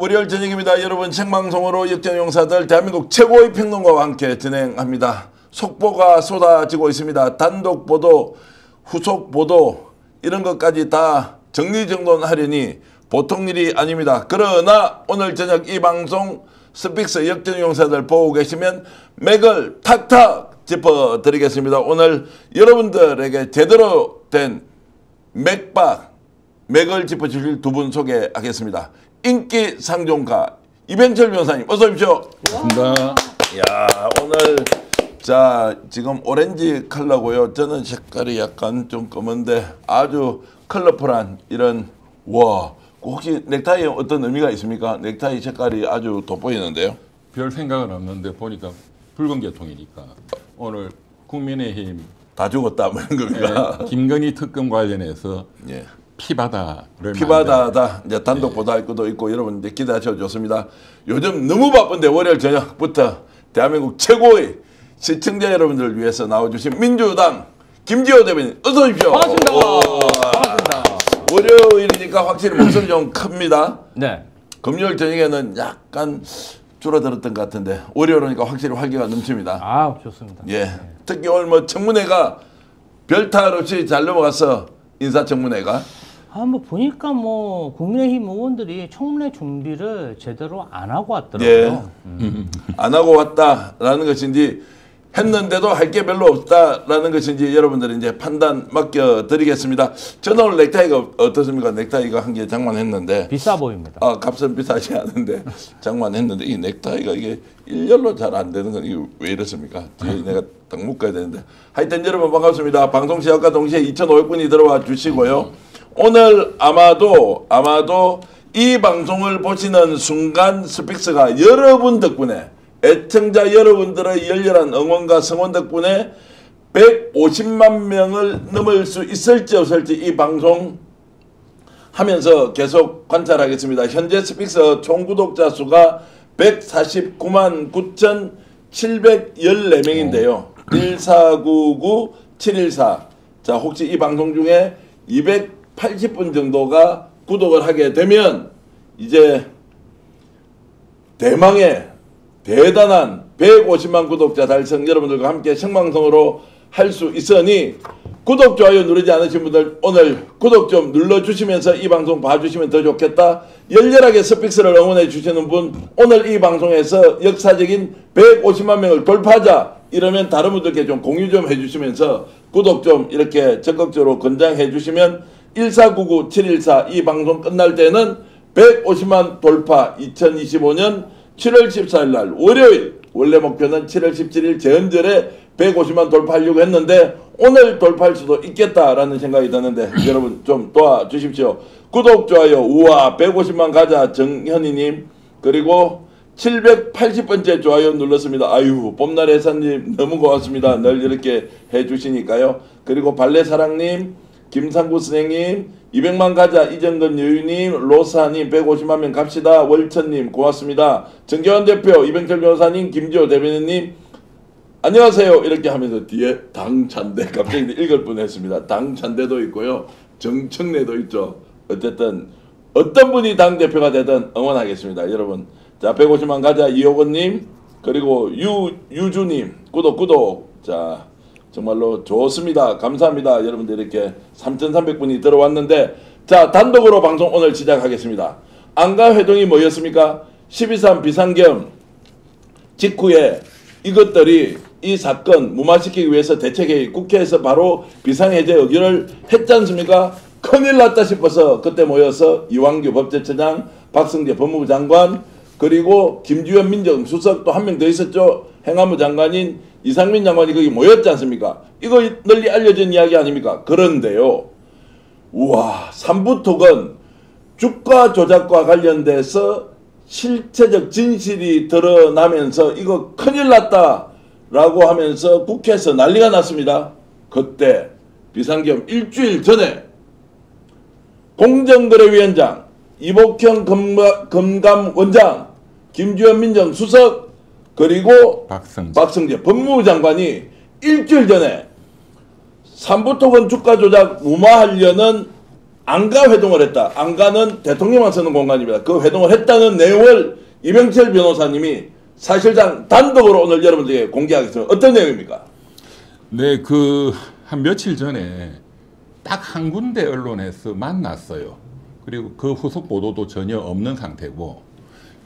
월요일 저녁입니다. 여러분 생방송으로 역전용사들 대한민국 최고의 평론가와 함께 진행합니다. 속보가 쏟아지고 있습니다. 단독 보도, 후속 보도 이런 것까지 다 정리정돈하려니 보통 일이 아닙니다. 그러나 오늘 저녁 이 방송 스픽스 역전용사들 보고 계시면 맥을 탁탁 짚어드리겠습니다. 오늘 여러분들에게 제대로 된 맥을 짚어주실 두 분 소개하겠습니다. 인기 상종가 이병철 변호사님 어서 오십시오. 반갑습니다. 야, 오늘 자 지금 오렌지 컬러고요. 저는 색깔이 약간 좀 검은데 아주 컬러풀한 이런 와 혹시 넥타이에 어떤 의미가 있습니까? 넥타이 색깔이 아주 돋보이는데요. 별 생각은 없는데 보니까 붉은 계통이니까 오늘 국민의힘 다 죽었다 뭐 이런 겁니까? 김건희 특검 관련해서 예. 피바다를 이제 단독 보도할 것도 있고 여러분 이제 기대하셔도 좋습니다. 요즘 너무 바쁜데 월요일 저녁부터 대한민국 최고의 시청자 여러분들을 위해서 나와주신 민주당 김지호 대변인 어서 오십시오. 반갑습니다. 반갑습니다. 월요일이니까 확실히 목소리 좀 큽니다. 네. 금요일 저녁에는 약간 줄어들었던 것 같은데 월요일이니까 확실히 활기가 넘칩니다. 아, 좋습니다. 예. 특히 오늘 뭐 청문회가 별탈 없이 잘 넘어가서 인사청문회가 뭐 보니까 뭐 국민의힘 의원들이 청문회 준비를 제대로 안 하고 왔더라고요. 예. 안 하고 왔다라는 것인지 했는데도 할 게 별로 없다라는 것인지 여러분들이 이제 판단 맡겨드리겠습니다. 저는 오늘 넥타이가 어떻습니까? 넥타이가 한 개 장만했는데 비싸 보입니다. 아, 값은 비싸지 않은데 장만했는데 이 넥타이가 이게 일렬로 잘 안 되는 건 이게 왜 이렇습니까? 내가 딱 묶어야 되는데 하여튼 여러분 반갑습니다. 방송 시작과 동시에 2,500분이 들어와 주시고요. 오늘 아마도 이 방송을 보시는 순간 스픽스가 여러분 덕분에 애청자 여러분들의 열렬한 응원과 성원 덕분에 150만 명을 넘을 수 있을지 없을지 이 방송 하면서 계속 관찰하겠습니다. 현재 스픽스 총 구독자 수가 149만 9,714명인데요. 1499714. 자, 혹시 이 방송 중에 280분 정도가 구독을 하게 되면 이제 대망의 대단한 150만 구독자 달성 여러분들과 함께 생방송으로 할 수 있으니 구독, 좋아요 누르지 않으신 분들 오늘 구독 좀 눌러주시면서 이 방송 봐주시면 더 좋겠다. 열렬하게 스픽스를 응원해 주시는 분 오늘 이 방송에서 역사적인 150만 명을 돌파하자 이러면 다른 분들께 좀 공유 좀 해주시면서 구독 좀 이렇게 적극적으로 권장해 주시면 1499714 이 방송 끝날 때는 150만 돌파 2025년 7월 14일 날 월요일 원래 목표는 7월 17일 재헌절에 150만 돌파하려고 했는데 오늘 돌파할 수도 있겠다라는 생각이 드는데 여러분 좀 도와주십시오. 구독, 좋아요 우와 150만 가자 정현이님 그리고 780번째 좋아요 눌렀습니다. 아유 봄날 회사님 너무 고맙습니다. 늘 이렇게 해주시니까요. 그리고 발레사랑님 김상구 선생님 200만 가자 이정근 여유님 로사님 150만 명 갑시다 월천님 고맙습니다. 정재환 대표 이병철 변호사님 김지호 대변인님 안녕하세요 이렇게 하면서 뒤에 당찬대 갑자기 읽을 뻔했습니다. 당찬대도 있고요 정청래도 있죠. 어쨌든 어떤 분이 당대표가 되든 응원하겠습니다. 여러분 자 150만 가자 이호건님 그리고 유주님 구독 자 정말로 좋습니다. 감사합니다. 여러분들 이렇게 3,300분이 들어왔는데 자 단독으로 방송 오늘 시작하겠습니다. 안가회동이 뭐였습니까? 12.3 비상겸 직후에 이것들이 이 사건 무마시키기 위해서 대책회의 국회에서 바로 비상해제 의결을 했지 않습니까? 큰일 났다 싶어서 그때 모여서 이완규 법제처장 박성재 법무부 장관 그리고 김주현 민정수석 또 한 명 더 있었죠. 행안부 장관인 이상민 장관이 거기 모였지 않습니까? 이거 널리 알려진 이야기 아닙니까? 그런데요. 우와 3부톡은 주가 조작과 관련돼서 실체적 진실이 드러나면서 이거 큰일 났다라고 하면서 국회에서 난리가 났습니다. 그때 비상겸 일주일 전에 공정거래위원장 이복형 검감원장 김주현 민정수석 그리고 박성재 법무부 장관이 일주일 전에 3부토건 주가 조작 무마하려는 안가 회동을 했다. 안가는 대통령만 쓰는 공간입니다. 그 회동을 했다는 내용을 이병철 변호사님이 사실상 단독으로 오늘 여러분들에게 공개하겠습니다. 어떤 내용입니까? 네, 그 한 며칠 전에 딱 한 군데 언론에서 만났어요. 그리고 그 후속 보도도 전혀 없는 상태고.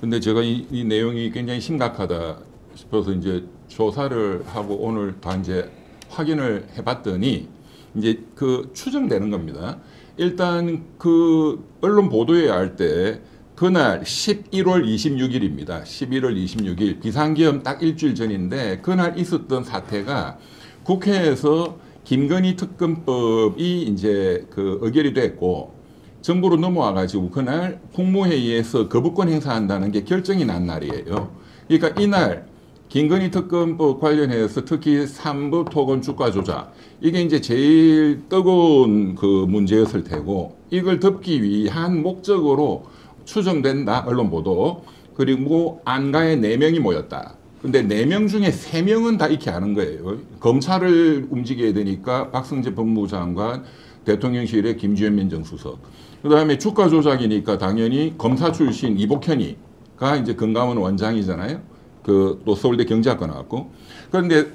근데 제가 이 내용이 굉장히 심각하다 싶어서 이제 조사를 하고 오늘 다 이제 확인을 해봤더니 이제 그 추정되는 겁니다. 일단 그 언론 보도에 할 때 그날 11월 26일입니다. 11월 26일 비상계엄 딱 일주일 전인데 그날 있었던 사태가 국회에서 김건희 특검법이 이제 그 의결이 됐고 정부로 넘어와 가지고 그날 국무회의에서 거부권 행사한다는 게 결정이 난 날이에요. 그러니까 이날 김건희 특검법 관련해서 특히 3부 토건 주가 조작 이게 이제 제일 뜨거운 그 문제였을 테고 이걸 덮기 위한 목적으로 추정된다 언론 보도. 그리고 안가에 4명이 모였다. 근데 4명 중에 3명은 다 이렇게 하는 거예요. 검찰을 움직여야 되니까 박성재 법무부 장관, 대통령실의 김주현 민정수석. 그다음에 주가 조작이니까 당연히 검사 출신 이복현이가 이제 금감원 원장이잖아요. 그 또 서울대 경제학과 나왔고. 그런데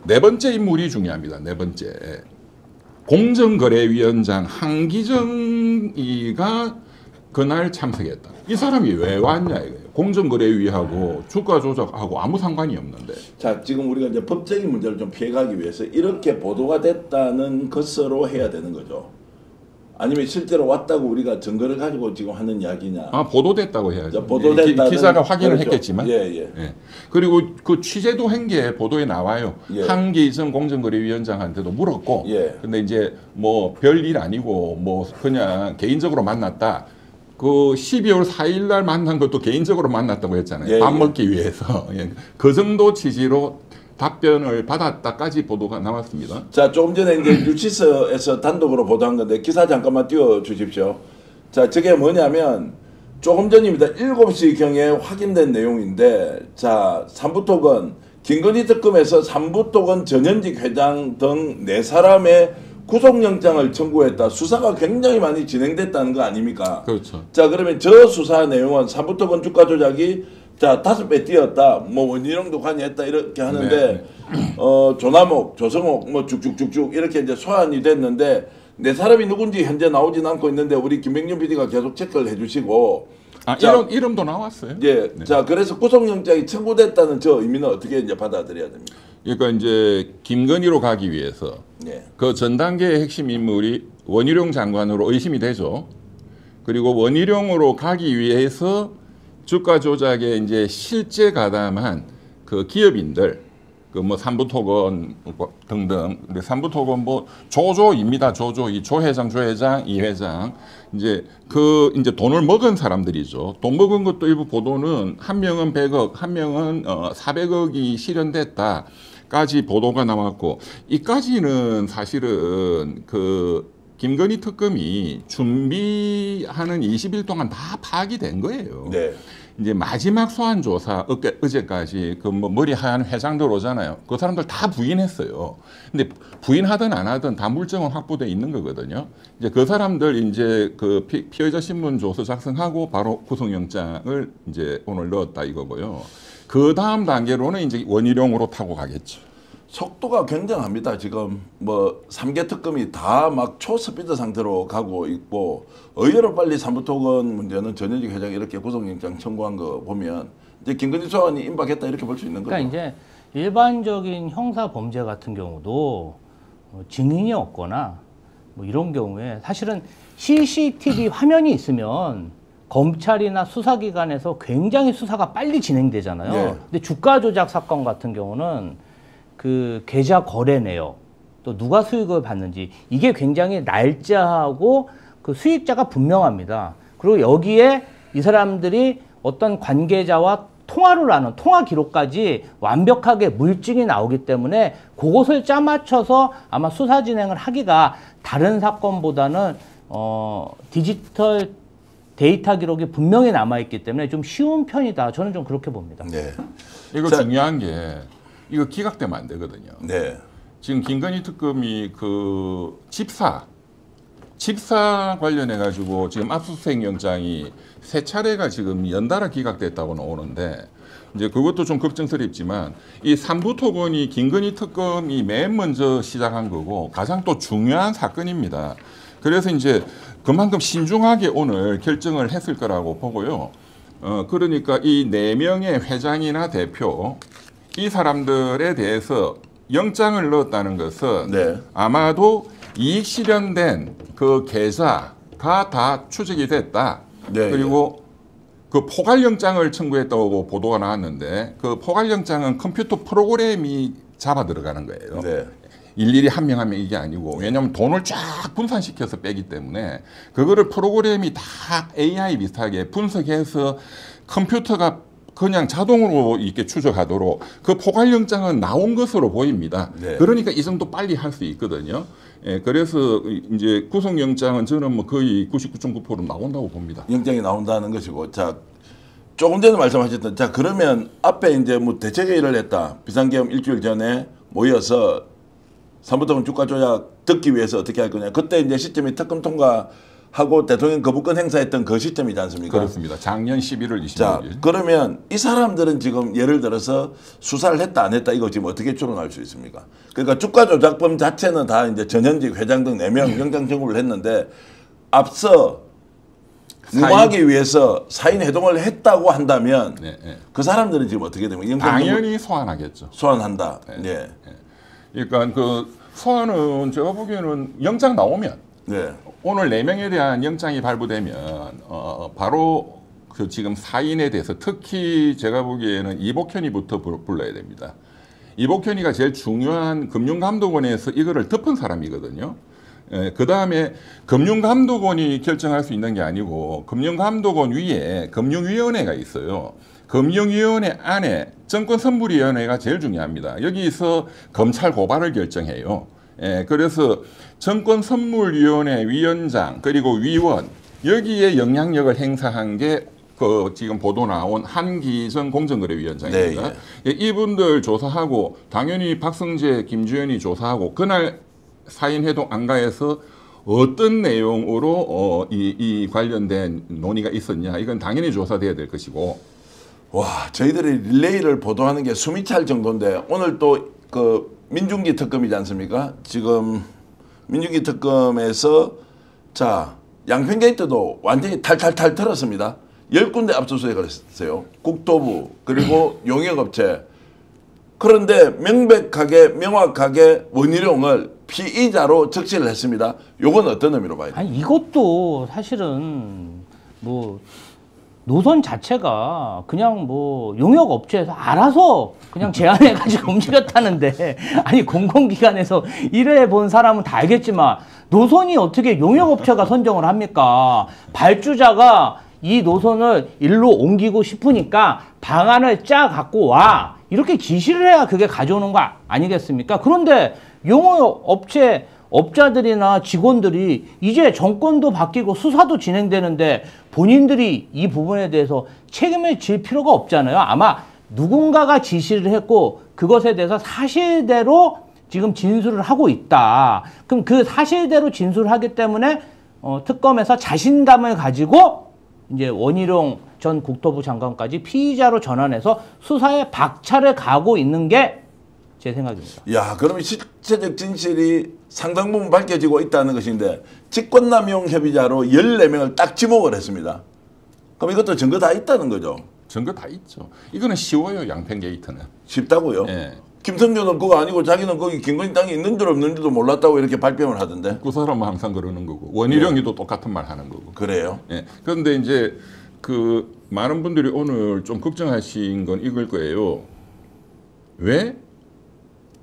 네 번째 인물이 중요합니다. 네 번째. 공정거래위원장 한기정이가 그날 참석했다. 이 사람이 왜 왔냐 이거예요. 공정거래위하고 주가 조작하고 아무 상관이 없는데. 자, 지금 우리가 이제 법적인 문제를 좀 피해가기 위해서 이렇게 보도가 됐다는 것으로 해야 되는 거죠. 아니면 실제로 왔다고 우리가 증거를 가지고 지금 하는 이야기냐. 아, 보도됐다고 해야죠. 보도됐다는 기자가 확인을 그렇죠. 했겠지만. 예. 예. 그리고 그 취재도 한 게 보도에 나와요. 예. 한기정 공정거래위원장한테도 물었고. 예. 근데 이제 뭐 별일 아니고 뭐 그냥 개인적으로 만났다. 그 12월 4일 날 만난 것도 개인적으로 만났다고 했잖아요. 예, 밥 예. 먹기 위해서. 예. 그 정도 취지로 답변을 받았다까지 보도가 나왔습니다. 자, 조금 전에 이제 뉴시스에서 단독으로 보도한 건데 기사 잠깐만 띄워 주십시오. 자, 저게 뭐냐면 조금 전입니다. 7시경에 확인된 내용인데, 자, 삼부토건 김건희 특검에서 삼부토건 전현직 회장 등 4사람의 구속영장을 청구했다. 수사가 굉장히 많이 진행됐다는 거 아닙니까? 그렇죠. 자, 그러면 저 수사 내용은 삼부토건 주가 조작이 자 5배 뛰었다. 뭐 원희룡도 관여했다 이렇게 하는데 조남옥, 조성옥 뭐 쭉쭉쭉쭉 이렇게 이제 소환이 됐는데 네 사람이 누군지 현재 나오진 않고 있는데 우리 김병준 PD가 계속 체크를 해주시고. 아, 자, 이름도 나왔어요. 예. 네. 자, 그래서 구속영장이 청구됐다는 저 의미는 어떻게 이제 받아들여야 됩니까? 그러니까 이제 김건희로 가기 위해서 예. 그 전 단계의 핵심 인물이 원희룡 장관으로 의심이 되죠. 그리고 원희룡으로 가기 위해서 주가 조작에 이제 실제 가담한 그 기업인들, 그 뭐 삼부토건 등등, 근데 삼부토건 뭐 조조입니다. 조조, 이 조 회장, 이 회장, 이제 그 이제 돈을 먹은 사람들이죠. 돈 먹은 것도 일부 보도는 한 명은 100억, 한 명은 400억이 실현됐다까지 보도가 나왔고, 이까지는 사실은 그 김건희 특검이 준비하는 20일 동안 다 파악이 된 거예요. 네. 이제 마지막 소환 조사 어제까지 그 뭐 머리 하얀 회장들 오잖아요. 그 사람들 다 부인했어요. 근데 부인하든 안 하든 다 물증은 확보돼 있는 거거든요. 이제 그 사람들 이제 그 피의자 신문 조서 작성하고 바로 구속영장을 이제 오늘 넣었다 이거고요. 그 다음 단계로는 이제 원희룡으로 타고 가겠죠. 속도가 굉장합니다. 지금 뭐 3개 특검이 다 막 초스피드 상태로 가고 있고 의외로 빨리 삼부토건 문제는 전현직 회장이 이렇게 구속영장 청구한 거 보면 이제 김건희 소환이 임박했다 이렇게 볼 수 있는 거죠. 그러니까 이제 일반적인 형사 범죄 같은 경우도 증인이 없거나 뭐 이런 경우에 사실은 CCTV 화면이 있으면 검찰이나 수사기관에서 굉장히 수사가 빨리 진행되잖아요. 네. 근데 주가 조작 사건 같은 경우는 그 계좌 거래 내역, 또 누가 수익을 받는지 이게 굉장히 날짜하고 그 수익자가 분명합니다. 그리고 여기에 이 사람들이 어떤 관계자와 통화를 하는 통화 기록까지 완벽하게 물증이 나오기 때문에 그것을 짜맞춰서 아마 수사 진행을 하기가 다른 사건보다는 디지털 데이터 기록이 분명히 남아있기 때문에 좀 쉬운 편이다. 저는 좀 그렇게 봅니다. 네. 이거 자, 중요한 게 이거 기각되면 안 되거든요. 네. 지금 김건희 특검이 그 집사 집사 관련해 가지고 지금 압수수색 영장이 3차례가 지금 연달아 기각됐다고 나오는데 이제 그것도 좀 걱정스럽지만 이 삼부토건이 김건희 특검이 맨 먼저 시작한 거고 가장 또 중요한 사건입니다. 그래서 이제 그만큼 신중하게 오늘 결정을 했을 거라고 보고요. 그러니까 이 4명의 회장이나 대표 이 사람들에 대해서 영장을 넣었다는 것은 네. 아마도 이익 실현된 그 계좌가 다 추적이 됐다. 네, 그리고 그 포괄영장을 청구했다고 보도가 나왔는데 그 포괄영장은 컴퓨터 프로그램이 잡아 들어가는 거예요. 네. 일일이 한 명 한 명 이게 아니고 왜냐하면 돈을 쫙 분산시켜서 빼기 때문에 그거를 프로그램이 다 AI 비슷하게 분석해서 컴퓨터가 그냥 자동으로 이렇게 추적하도록 그 포괄영장은 나온 것으로 보입니다. 네. 그러니까 이 정도 빨리 할 수 있거든요. 예, 그래서 이제 구속영장은 저는 뭐 거의 99.9% 나온다고 봅니다. 영장이 나온다는 것이고, 자 조금 전에 말씀하셨던, 자 그러면 앞에 이제 뭐 대책회의를 했다. 비상계엄 일주일 전에 모여서 삼부토건 주가 조작 듣기 위해서 어떻게 할 거냐. 그때 이제 시점이 특검 통과하고 대통령 거부권 행사했던 그 시점이지 않습니까? 그렇습니다. 작년 11월 25일. 자 그러면 이 사람들은 지금 예를 들어서 수사를 했다 안 했다 이거 지금 어떻게 추론할 수 있습니까? 그러니까 주가 조작범 자체는 다 이제 전현직 회장 등 4명 영장 청구를 했는데 앞서 무마하기 위해서 사인 회동을 했다고 한다면 네, 네. 그 사람들은 지금 어떻게 되면 영장 당연히 소환하겠죠. 소환한다. 네. 예. 그러니까 그 소환은 제가 보기에는 영장 나오면 네. 오늘 4명에 대한 영장이 발부되면 바로 그 지금 사인에 대해서 특히 제가 보기에는 이복현이부터 불러야 됩니다. 이복현이가 제일 중요한 금융감독원에서 이거를 덮은 사람이거든요. 그 다음에 금융감독원이 결정할 수 있는 게 아니고 금융감독원 위에 금융위원회가 있어요. 금융위원회 안에 정권선물위원회가 제일 중요합니다. 여기서 검찰 고발을 결정해요. 그래서 정권선물위원회 위원장 그리고 위원 여기에 영향력을 행사한 게 그 지금 보도 나온 한기정 공정거래위원장입니다. 네, 이분들 조사하고 당연히 박성재, 김주현이 조사하고 그날 사인회동 안가에서 어떤 내용으로 이 관련된 논의가 있었냐 이건 당연히 조사돼야 될 것이고. 와, 저희들이 릴레이를 보도하는 게 숨이 찰 정도인데 오늘 또 그 민중기 특검이지 않습니까? 지금 민중기 특검에서 자 양평 게이트도 완전히 탈탈탈 털었습니다. 10군데 압수수색을 했어요. 국토부 그리고 용역업체. 그런데 명확하게 원희룡을 피의자로 적시를 했습니다. 요건 어떤 의미로 봐야 돼요? 아니 이것도 사실은 뭐 노선 자체가 그냥 뭐 용역 업체에서 알아서 그냥 제안해가지고 움직였다는데 아니 공공기관에서 일해 본 사람은 다 알겠지만 노선이 어떻게 용역 업체가 선정을 합니까? 발주자가 이 노선을 일로 옮기고 싶으니까 방안을 짜 갖고 와 이렇게 지시를 해야 그게 가져오는 거 아니겠습니까? 그런데 용역 업체 업자들이나 직원들이 이제 정권도 바뀌고 수사도 진행되는데 본인들이 이 부분에 대해서 책임을 질 필요가 없잖아요. 아마 누군가가 지시를 했고 그것에 대해서 사실대로 지금 진술을 하고 있다. 그럼 그 사실대로 진술을 하기 때문에 특검에서 자신감을 가지고 이제 원희룡 전 국토부 장관까지 피의자로 전환해서 수사에 박차를 가고 있는 게 제 생각입니다. 야, 그러면 실체적 진실이 상당 부분 밝혀지고 있다는 것인데 직권남용 협의자로 14명을 딱 지목을 했습니다. 그럼 이것도 증거 다 있다는 거죠? 증거 다 있죠. 이거는 쉬워요. 양평 게이트는. 쉽다고요? 예. 김성준은 그거 아니고 자기는 거기 김건희 땅이 있는 줄 없는지도 몰랐다고 이렇게 발뺌을 하던데. 그 사람은 항상 그러는 거고 원희룡이도 똑같은 말 하는 거고. 그래요? 예. 그런데 이제 그 많은 분들이 오늘 좀 걱정하신 건 이걸 거예요. 왜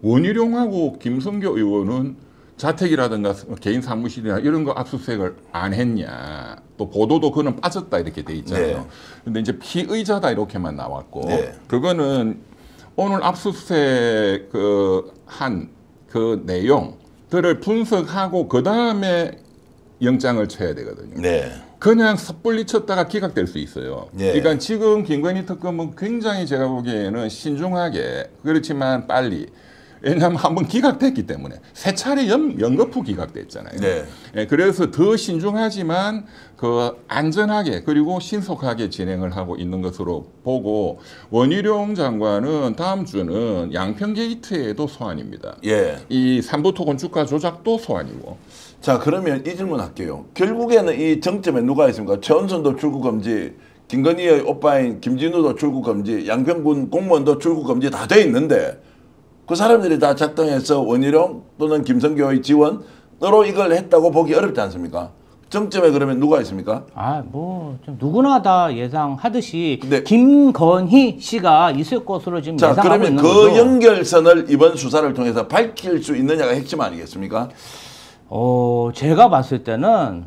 원희룡하고 김성교 의원은 자택이라든가 개인 사무실이나 이런 거 압수수색을 안 했냐. 또 보도도 그는 빠졌다 이렇게 돼 있잖아요. 네. 근데 이제 피의자다 이렇게만 나왔고 네. 그거는 오늘 압수수색 한 그 내용들을 분석하고 그 다음에 영장을 쳐야 되거든요. 네. 그냥 섣불리 쳤다가 기각될 수 있어요. 네. 그러니까 지금 김건희 특검은 굉장히 제가 보기에는 신중하게 그렇지만 빨리 왜냐하면 한번 기각됐기 때문에 세 차례 연거푸 기각됐잖아요. 네. 예, 그래서 더 신중하지만 그 안전하게 그리고 신속하게 진행을 하고 있는 것으로 보고 원희룡 장관은 다음 주는 양평 게이트에도 소환입니다. 예. 이 삼부토건 주가 조작도 소환이고. 자, 그러면 이 질문 할게요. 결국에는 이 정점에 누가 있습니까? 최원순도 출국 금지, 김건희의 오빠인 김진우도 출국 금지, 양평군 공무원도 출국 금지 다 돼 있는데 그 사람들이 다 작동해서 원희룡 또는 김성교의 지원으로 이걸 했다고 보기 어렵지 않습니까? 정점에 그러면 누가 있습니까? 좀 누구나 다 예상하듯이 네. 김건희 씨가 있을 것으로 지금 자, 예상하고 그러면 있는 그 거죠. 연결선을 이번 수사를 통해서 밝힐 수 있느냐가 핵심 아니겠습니까? 제가 봤을 때는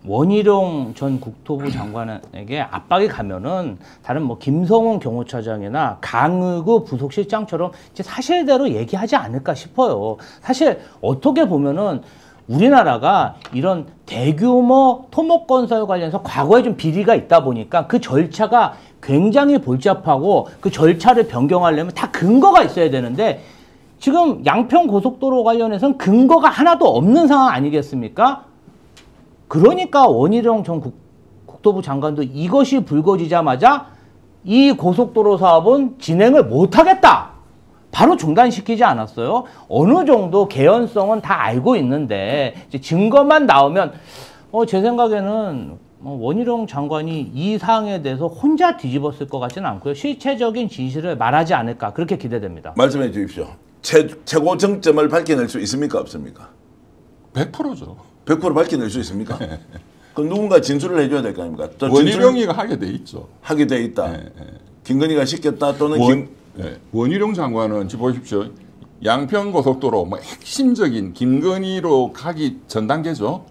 원희룡 전 국토부 장관에게 압박이 가면은 다른 뭐 김성훈 경호처장이나 강의구 부속실장처럼 이제 사실대로 얘기하지 않을까 싶어요. 사실 어떻게 보면은 우리나라가 이런 대규모 토목건설 관련해서 과거에 좀 비리가 있다 보니까 그 절차가 굉장히 복잡하고 그 절차를 변경하려면 다 근거가 있어야 되는데 지금 양평 고속도로 관련해서는 근거가 하나도 없는 상황 아니겠습니까? 그러니까 원희룡 전 국토부 장관도 이것이 불거지자마자 이 고속도로 사업은 진행을 못하겠다. 바로 중단시키지 않았어요. 어느 정도 개연성은 다 알고 있는데 이제 증거만 나오면 제 생각에는 원희룡 장관이 이 사항에 대해서 혼자 뒤집었을 것 같지는 않고요. 실체적인 진실을 말하지 않을까 그렇게 기대됩니다. 말씀해 주십시오. 최고 정점을 밝혀낼 수 있습니까? 없습니까? 100%죠. 100% 밝혀낼 수 있습니까? 그럼 누군가 진술을 해줘야 될 거 아닙니까? 원희룡이가 하게 돼 있죠. 하게 돼 있다. 김건희가 시켰다 또는 원희룡 장관은 지금 보십시오. 양평 고속도로 뭐 핵심적인 김건희로 가기 전 단계죠.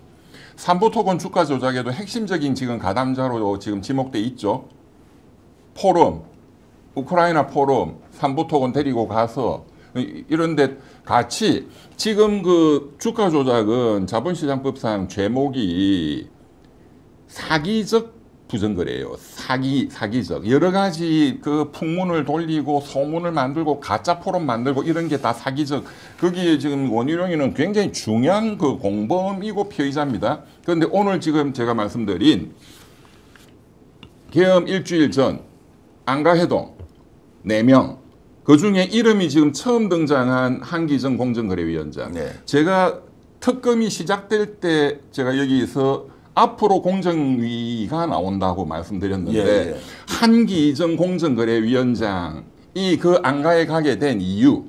삼부토건 주가 조작에도 핵심적인 지금 가담자로 지금 지목돼 있죠. 포럼, 우크라이나 포럼, 삼부토건 데리고 가서 이런데 같이 지금 그 주가 조작은 자본시장법상 죄목이 사기적 부정거래예요. 사기적 여러 가지 그 풍문을 돌리고 소문을 만들고 가짜 포럼 만들고 이런 게 다 사기적. 거기에 지금 원희룡이는 굉장히 중요한 그 공범이고 피의자입니다. 그런데 오늘 지금 제가 말씀드린 계엄 일주일 전 안가해동 4명 그 중에 이름이 지금 처음 등장한 한기정 공정거래위원장. 네. 제가 특검이 시작될 때 제가 여기서 앞으로 공정위가 나온다고 말씀드렸는데 예. 한기정 공정거래위원장이 그 안가에 가게 된 이유,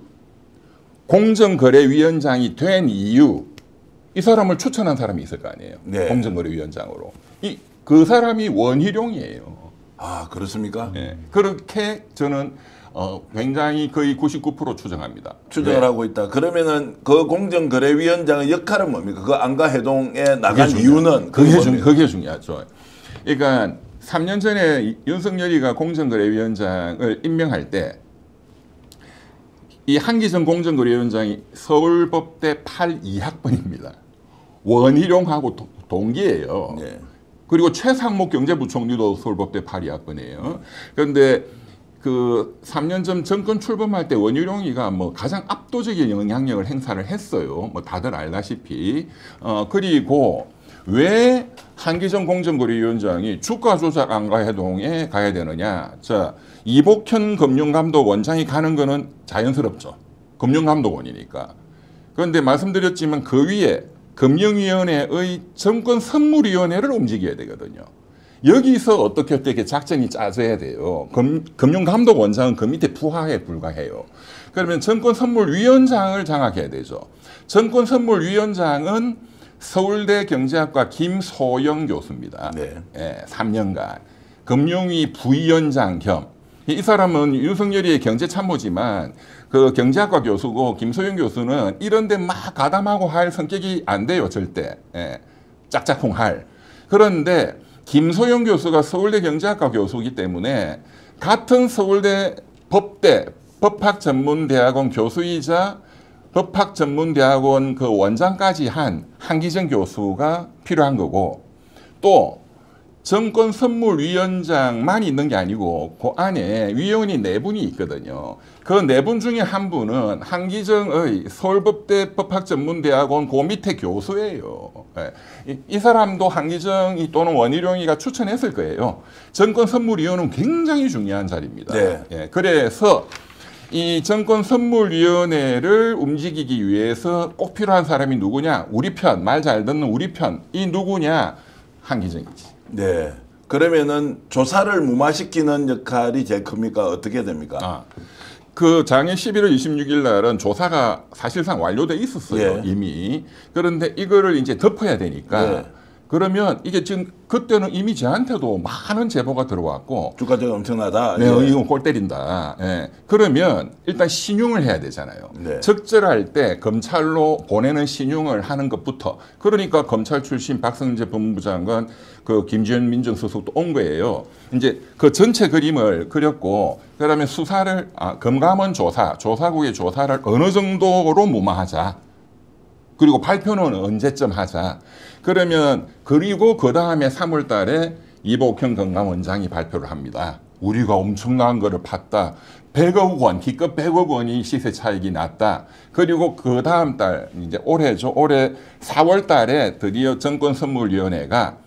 공정거래위원장이 된 이유, 이 사람을 추천한 사람이 있을 거 아니에요. 네. 공정거래위원장으로. 그 사람이 원희룡이에요. 아, 그렇습니까? 네. 그렇게 저는 굉장히 거의 99% 추정합니다. 추정을 네. 하고 있다. 그러면은 그 공정거래위원장의 역할은 뭡니까? 그 안가해동에 나간 이유는 그게 중요하죠. 그러니까 3년 전에 윤석열이가 공정거래위원장을 임명할 때 이 한기정 공정거래위원장이 서울법대 82학번입니다. 원희룡하고 동기예요. 네. 그리고 최상목 경제부총리도 서울법대 82학번이에요. 그런데 그 3년 전 정권 출범할 때 원희룡이가 뭐 가장 압도적인 영향력을 행사를 했어요. 뭐 다들 알다시피. 그리고 왜 한기정 공정거래위원장이 주가 조작 안가해동에 가야 되느냐? 자, 이복현 금융감독원장이 가는 거는 자연스럽죠. 금융감독원이니까. 그런데 말씀드렸지만 그 위에 금융위원회의 정권선물위원회를 움직여야 되거든요. 여기서 어떻게 작전이 짜져야 돼요. 금융감독원장은 그 밑에 부하에 불과해요. 그러면 정권선물위원장을 장악해야 되죠. 정권선물위원장은 서울대 경제학과 김소영 교수입니다. 네. 3년간. 금융위 부위원장 겸. 이 사람은 윤석열이의 경제참모지만 그 경제학과 교수고 김소영 교수는 이런 데 막 가담하고 할 성격이 안 돼요. 절대. 짝짝꿍할. 그런데 김소영 교수가 서울대 경제학과 교수이기 때문에 같은 서울대 법대 법학전문대학원 교수이자 법학전문대학원 그 원장까지 한 한기정 교수가 필요한 거고 또 정권선물위원장만 있는 게 아니고 그 안에 위원이 4분이 있거든요. 그 4분 중에 한 분은 한기정의 서울법대 법학전문대학원 그 밑에 교수예요. 이 사람도 한기정이 또는 원희룡이가 추천했을 거예요. 정권선물위원은 굉장히 중요한 자리입니다. 네. 그래서 이 정권선물위원회를 움직이기 위해서 꼭 필요한 사람이 누구냐? 우리 편, 말 잘 듣는 우리 편. 이 누구냐? 한기정이지. 네. 그러면은 조사를 무마시키는 역할이 제일 큽니까? 어떻게 됩니까? 그 작년 11월 26일 날은 조사가 사실상 완료돼 있었어요. 예. 이미. 그런데 이거를 이제 덮어야 되니까 예. 그러면 이게 지금 그때는 이미 저한테도 많은 제보가 들어왔고 주가적이 엄청나다. 네, 예. 이건 골 때린다. 예. 그러면 일단 신용을 해야 되잖아요. 네. 적절할 때 검찰로 보내는 신용을 하는 것부터. 그러니까 검찰 출신 박성재 법무부 장관, 그 김지현 민정수석도 온 거예요. 이제 그 전체 그림을 그렸고, 그다음에 수사를 검감원 조사국의 조사를 어느 정도로 무마하자. 그리고 발표는 언제쯤 하자. 그러면 그리고 그 다음에 3월 달에 이복형 건강원장이 발표를 합니다. 우리가 엄청난 거를 팠다. 100억 원, 기껏 100억 원이 시세 차익이 났다. 그리고 그 다음 달, 이제 올해죠. 올해 4월 달에 드디어 정권선물위원회가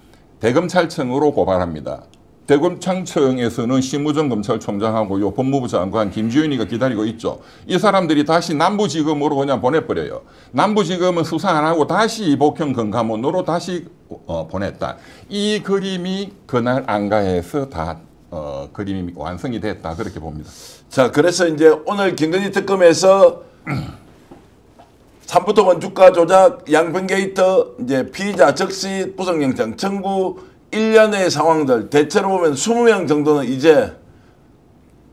대검찰청으로 고발합니다. 대검찰청에서는 심우정 검찰총장하고 요 법무부 장관 김주현이가 기다리고 있죠. 이 사람들이 다시 남부지검으로 그냥 보내버려요. 남부지검은 수사 안 하고 다시 이복형 건감원으로 다시 보냈다. 이 그림이 그날 안가에서 다 그림이 완성이 됐다. 그렇게 봅니다. 자, 그래서 이제 오늘 김건희 특검에서 삼부토건 주가 조작, 양평 게이트, 이제 피의자 적시 구속영장 청구 1년의 상황들 대체로 보면 20명 정도는 이제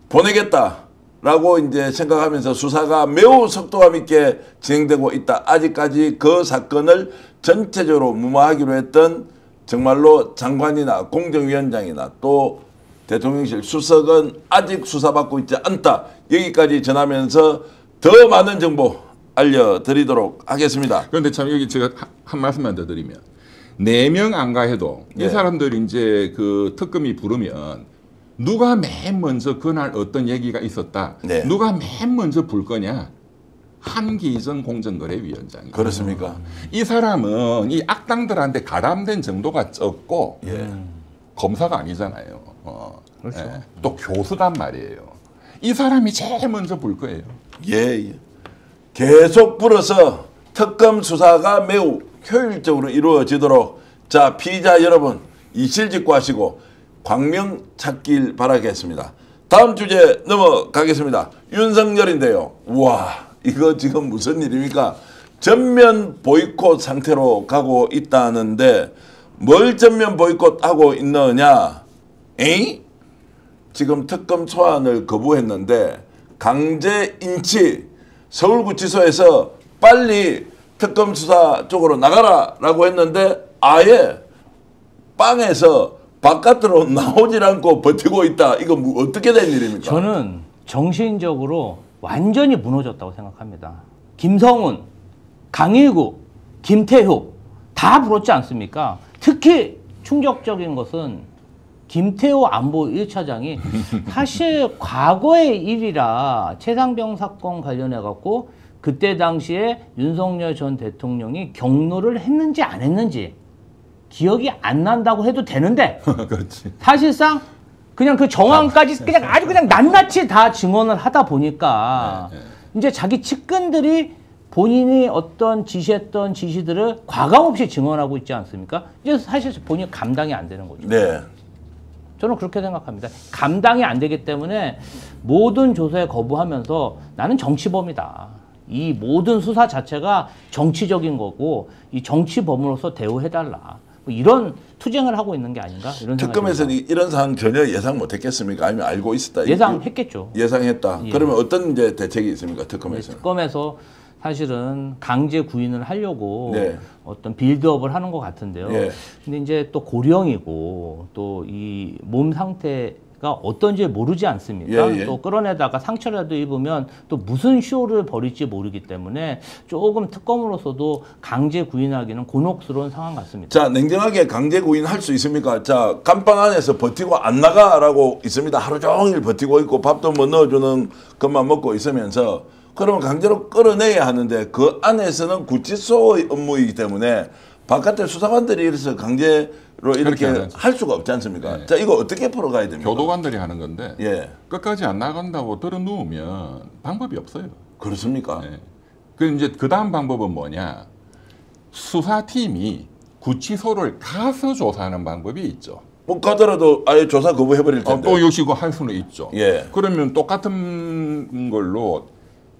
보내겠다라고 이제 생각하면서 수사가 매우 속도감 있게 진행되고 있다. 아직까지 그 사건을 전체적으로 무마하기로 했던 정말로 장관이나 공정위원장이나 또 대통령실 수석은 아직 수사받고 있지 않다. 여기까지 전하면서 더 많은 정보 알려드리도록 하겠습니다. 그런데 참 여기 제가 한 말씀만 더 드리면 4명 안가해도 네. 이 사람들이 이제 그 특검이 부르면 누가 맨 먼저 그날 어떤 얘기가 있었다. 네. 누가 맨 먼저 불 거냐? 한기정 공정거래위원장이. 그렇습니까? 이 사람은 이 악당들한테 가담된 정도가 적고 예. 검사가 아니잖아요. 그렇죠. 예. 또 교수단 말이에요. 이 사람이 제일 먼저 불 거예요. 예. 계속 불어서 특검 수사가 매우 효율적으로 이루어지도록 자 피의자 여러분 이실직고하시고 광명 찾길 바라겠습니다. 다음 주제 넘어가겠습니다. 윤석열인데요. 우와 이거 지금 무슨 일입니까? 전면 보이콧 상태로 가고 있다는데 뭘 전면 보이콧하고 있느냐? 에이? 지금 특검 소환을 거부했는데 강제 인치 서울구치소에서 빨리 특검 수사 쪽으로 나가라라고 했는데 아예 빵에서 바깥으로 나오질 않고 버티고 있다. 이거 어떻게 된 일입니까? 저는 정신적으로 완전히 무너졌다고 생각합니다. 김성훈, 강일구, 김태효 다 불었지 않습니까? 특히 충격적인 것은 김태호 안보 1차장이 사실 과거의 일이라 최상병 사건 관련해 갖고 그때 당시에 윤석열 전 대통령이 경로를 했는지 안 했는지 기억이 안 난다고 해도 되는데 그렇지. 사실상 그냥 그 정황까지 그냥 아주 그냥 낱낱이 다 증언을 하다 보니까 이제 자기 측근들이 본인이 어떤 지시했던 지시들을 과감없이 증언하고 있지 않습니까? 이제 사실 본인이 감당이 안 되는 거죠. 네. 저는 그렇게 생각합니다. 감당이 안 되기 때문에 모든 조사에 거부하면서 나는 정치범이다. 이 모든 수사 자체가 정치적인 거고 이 정치범으로서 대우해달라. 뭐 이런 투쟁을 하고 있는 게 아닌가 이런 생각이 특검에서는 듭니다. 이런 상황 전혀 예상 못했겠습니까? 아니면 알고 있었다? 예상했겠죠. 예상했다. 예. 그러면 어떤 이제 대책이 있습니까? 특검에서는? 특검에서 사실은 강제 구인을 하려고 네. 어떤 빌드업을 하는 것 같은데요. 예. 근데 이제 또 고령이고 또 이 몸 상태에 어떤지 모르지 않습니까? 예, 예. 또 끌어내다가 상처라도 입으면 또 무슨 쇼를 벌일지 모르기 때문에 조금 특검으로서도 강제 구인하기는 곤혹스러운 상황 같습니다. 자, 냉정하게 강제 구인할 수 있습니까? 자, 감방 안에서 버티고 안 나가라고 있습니다. 하루 종일 버티고 있고 밥도 못 넣어주는 것만 먹고 있으면서 그러면 강제로 끌어내야 하는데 그 안에서는 구치소의 업무이기 때문에 바깥에 수사관들이 이래서 강제로 이렇게 할 수가 없지 않습니까? 네. 자, 이거 어떻게 풀어가야 됩니까? 교도관들이 하는 건데 예, 끝까지 안 나간다고 들어 누우면 방법이 없어요. 그렇습니까? 네. 그 이제 그 다음 방법은 뭐냐? 수사팀이 구치소를 가서 조사하는 방법이 있죠. 못 가더라도 아예 조사 거부해버릴 텐데. 또 역시 그거 할 수는 있죠. 예. 그러면 똑같은 걸로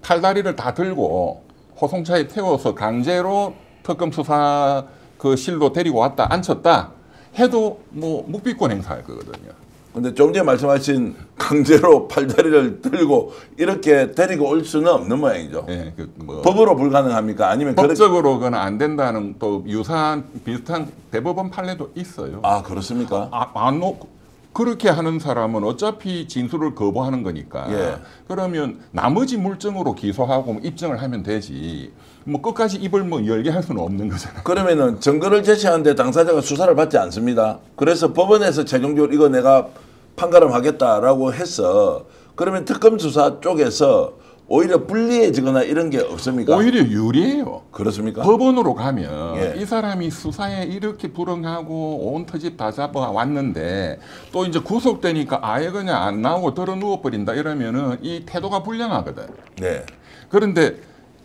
팔다리를 다 들고 호송차에 태워서 강제로 특검 수사 그 실로 데리고 왔다 앉혔다 해도 뭐 묵비권 행사할 거거든요. 근데 좀 전에 말씀하신 강제로 팔다리를 들고 이렇게 데리고 올 수는 없는 모양이죠. 예, 그 뭐 법으로 불가능합니까? 아니면 그렇게 법적으로 그건 안 된다는 또 유사한 비슷한 대법원 판례도 있어요. 아, 그렇습니까? 안 놓고 그렇게 하는 사람은 어차피 진술을 거부하는 거니까. 예. 그러면 나머지 물증으로 기소하고 입증을 하면 되지. 뭐 끝까지 입을 뭐 열게 할 수는 없는 거잖아요. 그러면은 증거를 제시하는데 당사자가 수사를 받지 않습니다. 그래서 법원에서 최종적으로 이거 내가 판가름하겠다라고 해서 그러면 특검 수사 쪽에서 오히려 불리해지거나 이런 게 없습니까? 오히려 유리해요. 그렇습니까? 법원으로 가면 예. 이 사람이 수사에 이렇게 불응하고 온 터집 다 잡아 왔는데 또 이제 구속되니까 아예 그냥 안 나오고 들어 누워 버린다 이러면은 이 태도가 불량하거든. 네. 그런데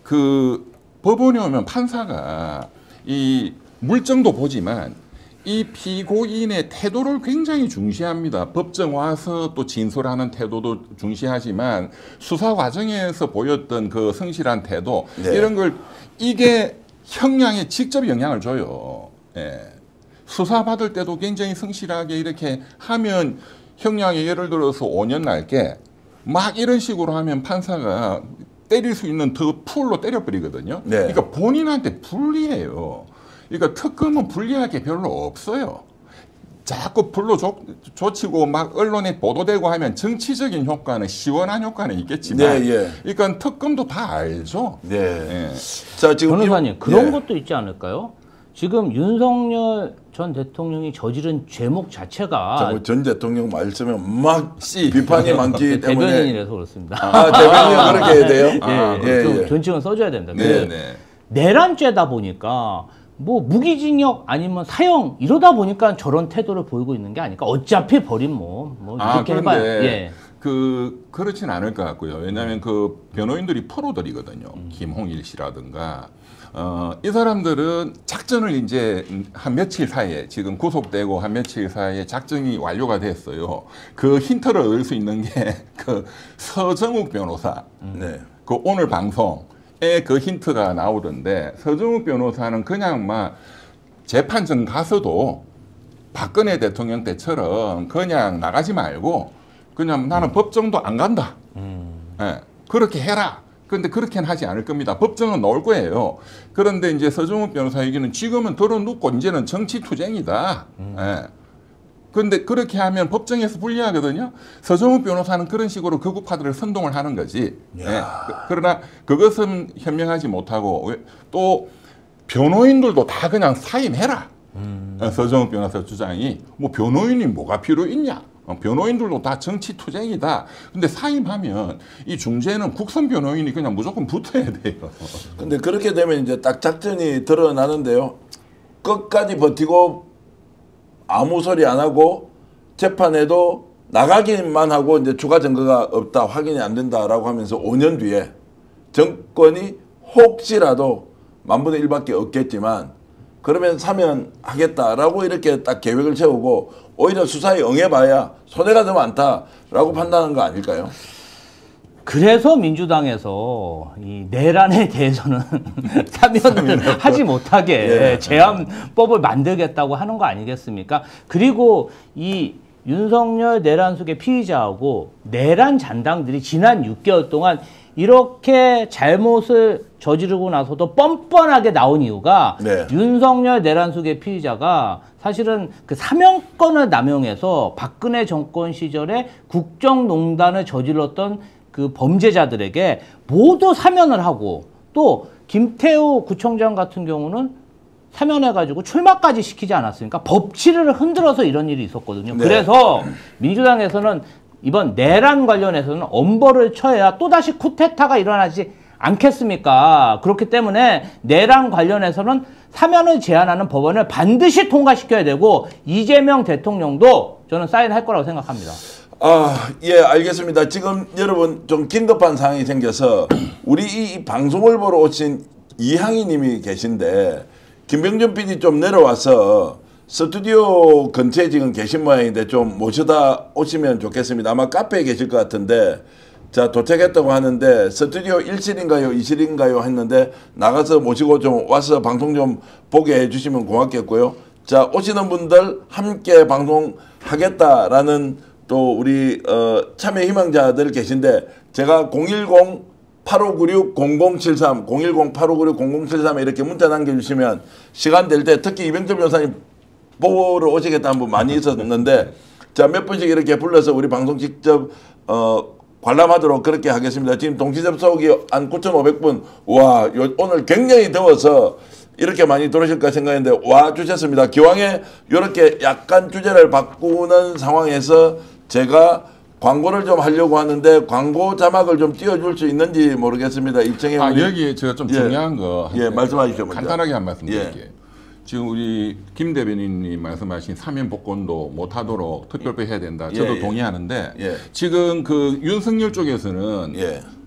그 법원에 오면 판사가 이 물증도 보지만 이 피고인의 태도를 굉장히 중시합니다. 법정 와서 또 진술하는 태도도 중시하지만 수사 과정에서 보였던 그 성실한 태도 네. 이런 걸 이게 형량에 직접 영향을 줘요. 예. 수사 받을 때도 굉장히 성실하게 이렇게 하면 형량이 예를 들어서 5년 날게 막 이런 식으로 하면 판사가 때릴 수 있는 더 풀로 때려버리거든요. 네. 그러니까 본인한테 불리해요. 그러니까 특검은 불리할 게 별로 없어요. 자꾸 불로 조치고 막 언론에 보도되고 하면 정치적인 효과는 시원한 효과는 있겠지만, 네, 예. 그러니까 특검도 다 알죠. 네. 예. 자, 지금 변호사님 그런 예. 것도 있지 않을까요? 지금 윤석열 전 대통령이 저지른 죄목 자체가 자꾸 전 대통령 말씀에 막 씨. 비판이 많기 때문에 대변인이라서 그렇습니다. 아, 대변인 그렇게 해야 돼요? 좀 존칭은 써줘야 된다. 네, 그 네. 내란죄다 보니까 뭐 무기징역 아니면 사형 이러다 보니까 저런 태도를 보이고 있는 게 아닐까. 어차피 버린 뭐 이렇게 해봐요. 예. 그렇진 않을 것 같고요. 왜냐하면 그 변호인들이 프로들이거든요. 김홍일 씨라든가. 이 사람들은 작전을 이제 한 며칠 사이에 지금 구속되고 한 며칠 사이에 작전이 완료가 됐어요. 그 힌트를 얻을 수 있는 게 그 서정욱 변호사. 네. 그 오늘 방송에 그 힌트가 나오던데 서정욱 변호사는 그냥 막 재판정 가서도 박근혜 대통령 때처럼 그냥 나가지 말고 그냥 나는 법정도 안 간다. 예, 그렇게 해라. 그런데 그렇게는 하지 않을 겁니다. 법정은 나올 거예요. 그런데 이제 서정욱 변호사 얘기는 지금은 덜어눕고 이제는 정치투쟁이다. 예. 그런데 그렇게 하면 법정에서 불리하거든요. 서정욱 변호사는 그런 식으로 극우파들을 선동을 하는 거지. 예. 그러나 그것은 현명하지 못하고 또 변호인들도 다 그냥 사임해라. 서정욱 변호사 주장이 뭐 변호인이 뭐가 필요 있냐. 변호인들도 다 정치투쟁이다. 근데 사임하면 이 중재는 국선 변호인이 그냥 무조건 붙어야 돼요. 근데 그렇게 되면 이제 딱 작전이 드러나는데요. 끝까지 버티고 아무 소리 안 하고 재판에도 나가기만 하고 이제 추가 증거가 없다, 확인이 안 된다라고 하면서 5년 뒤에 정권이 혹시라도 10,000분의 1밖에 없겠지만 그러면 사면하겠다라고 이렇게 딱 계획을 세우고 오히려 수사에 응해봐야 손해가 더 많다라고 판단한 거 아닐까요? 그래서 민주당에서 이 내란에 대해서는 사면을 하지 못하게 예. 제한법을 만들겠다고 하는 거 아니겠습니까? 그리고 이 윤석열 내란 속의 피의자하고 내란 잔당들이 지난 6개월 동안 이렇게 잘못을 저지르고 나서도 뻔뻔하게 나온 이유가 네. 윤석열 내란숙의 피의자가 사실은 그 사명권을 남용해서 박근혜 정권 시절에 국정농단을 저질렀던 그 범죄자들에게 모두 사면을 하고 또 김태우 구청장 같은 경우는 사면해가지고 출마까지 시키지 않았습니까? 법치를 흔들어서 이런 일이 있었거든요. 네. 그래서 민주당에서는 이번 내란 관련해서는 엄벌을 쳐야 또다시 쿠데타가 일어나지 않겠습니까? 그렇기 때문에 내란 관련해서는 사면을 제한하는 법안을 반드시 통과시켜야 되고 이재명 대통령도 저는 사인할 거라고 생각합니다. 예, 알겠습니다. 지금 여러분 좀 긴급한 상황이 생겨서 우리 이 방송을 보러 오신 이항희 님이 계신데 김병준 PD 좀 내려와서 스튜디오 근처에 지금 계신 모양인데 좀 모셔다 오시면 좋겠습니다. 아마 카페에 계실 것 같은데 자 도착했다고 하는데 스튜디오 1실인가요 2실인가요 했는데 나가서 모시고 좀 와서 방송 좀 보게 해주시면 고맙겠고요. 자 오시는 분들 함께 방송하겠다라는 또 우리 참여 희망자들 계신데 제가 010-8596-0073 010-8596-0073에 이렇게 문자 남겨주시면 시간 될 때 특히 이병철 변호사님 보러 오시겠다는 분 많이 있었는데 자 몇 분씩 이렇게 불러서 우리 방송 직접 관람하도록 그렇게 하겠습니다. 지금 동시 접속이 한 9,500분 와 오늘 굉장히 더워서 이렇게 많이 들어오실까 생각했는데 와 주셨습니다. 기왕에 이렇게 약간 주제를 바꾸는 상황에서 제가 광고를 좀 하려고 하는데 광고 자막을 좀 띄워줄 수 있는지 모르겠습니다. 일정에 여기 제가 좀 중요한 거 말씀하십시오. 먼저. 간단하게 한 말씀 드릴게요. 지금 우리 김 대변인님 말씀하신 사면 복권도 못하도록 특별법 해야 된다. 저도 동의하는데 지금 그 윤석열 쪽에서는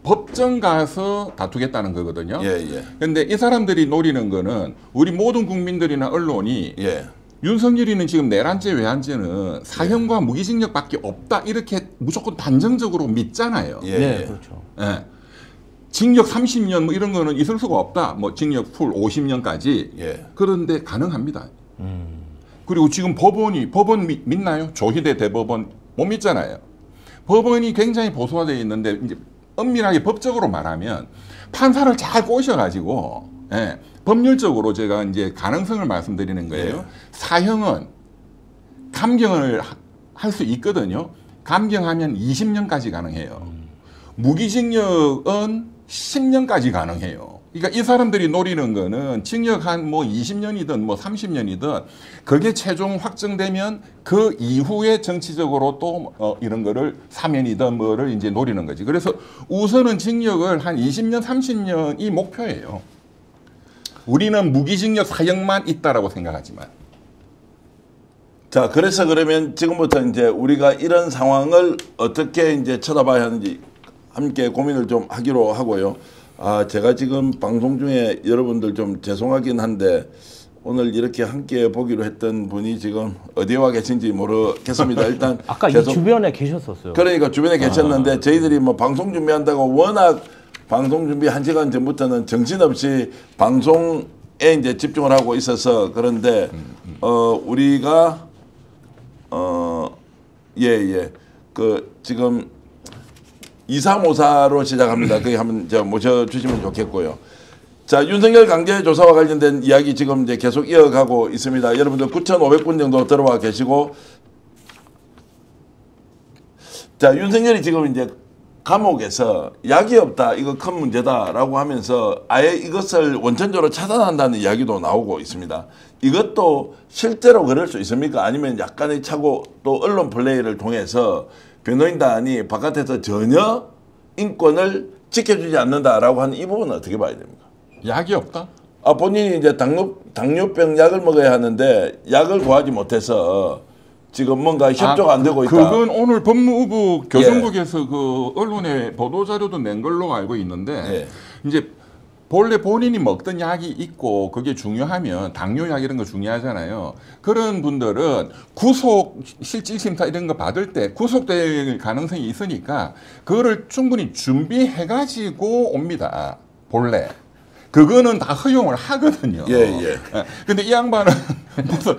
법정 가서 다투겠다는 거거든요. 그런데 이 사람들이 노리는 거는 우리 모든 국민들이나 언론이 윤석열이는 지금 내란죄 외환죄는 사형과 무기징역밖에 없다 이렇게 무조건 단정적으로 믿잖아요. 네, 그렇죠. 징역 30년 뭐 이런 거는 있을 수가 없다. 뭐 징역 풀 50년까지. 그런데 가능합니다. 그리고 지금 법원 믿나요? 조희대 대법원 못 믿잖아요. 법원이 굉장히 보수화되어 있는데 이제 엄밀하게 법적으로 말하면 판사를 잘 꼬셔가지고 법률적으로 제가 이제 가능성을 말씀드리는 거예요. 사형은 감경을 할 수 있거든요. 감경하면 20년까지 가능해요. 무기징역은 10년까지 가능해요. 그러니까 이 사람들이 노리는 거는 징역 한 뭐 20년이든 뭐 30년이든 그게 최종 확정되면 그 이후에 정치적으로 또 이런 거를 사면이든 뭐를 이제 노리는 거지. 그래서 우선은 징역을 한 20년, 30년이 목표예요. 우리는 무기징역 사형만 있다라고 생각하지만. 자, 그래서 그러면 지금부터 이제 우리가 이런 상황을 어떻게 이제 쳐다봐야 하는지 함께 고민을 좀 하기로 하고요. 제가 지금 방송 중에 여러분들 좀 죄송하긴 한데 오늘 이렇게 함께 보기로 했던 분이 지금 어디에 와 계신지 모르겠습니다. 일단 아까 이 주변에 계셨었어요. 그러니까 주변에 계셨는데 저희들이 뭐 방송 준비한다고 워낙 방송 준비 1시간 전부터는 정신없이 방송에 이제 집중을 하고 있어서 그런데 우리가 그 지금 2354로 시작합니다. 거기 한번 모셔주시면 좋겠고요. 자, 윤석열 강제 조사와 관련된 이야기 지금 이제 계속 이어가고 있습니다. 여러분들 9,500분 정도 들어와 계시고, 자, 윤석열이 지금 이제 감옥에서 약이 없다, 이거 큰 문제다라고 하면서 아예 이것을 원천적으로 차단한다는 이야기도 나오고 있습니다. 이것도 실제로 그럴 수 있습니까? 아니면 약간의 차고 또 언론 플레이를 통해서 변호인단이 바깥에서 전혀 인권을 지켜주지 않는다라고 하는 이 부분은 어떻게 봐야 됩니까? 약이 없다? 본인이 이제 당뇨병 약을 먹어야 하는데 약을 구하지 못해서 지금 뭔가 협조가 안 되고 있다. 그건 오늘 법무부 교정국에서 그 언론에 보도 자료도 낸 걸로 알고 있는데 이제 본래 본인이 먹던 약이 있고 그게 중요하면 당뇨약 이런 거 중요하잖아요. 그런 분들은 구속 실질심사 이런 거 받을 때 구속될 가능성이 있으니까 그거를 충분히 준비해 가지고 옵니다. 본래. 그거는 다 허용을 하거든요. 근데 이 양반은 무슨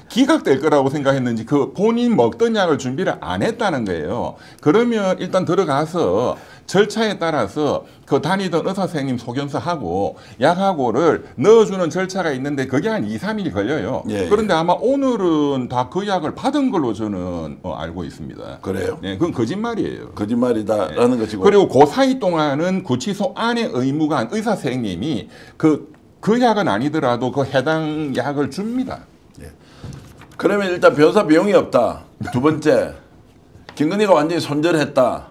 기각될 거라고 생각했는지 그 본인 먹던 약을 준비를 안 했다는 거예요. 그러면 일단 들어가서 절차에 따라서 그 다니던 의사 선생님 소견서하고 약하고를 넣어주는 절차가 있는데 그게 한 2, 3일 걸려요. 예, 그런데 아마 오늘은 다 그 약을 받은 걸로 저는 알고 있습니다. 그래요? 네, 그건 거짓말이에요. 거짓말이다라는 것이고. 그리고 그 사이 동안은 구치소 안에 의무관 의사 선생님이 그 약은 아니더라도 그 해당 약을 줍니다. 그러면 일단 변호사 비용이 없다. 두 번째, 김건희가 완전히 손절했다.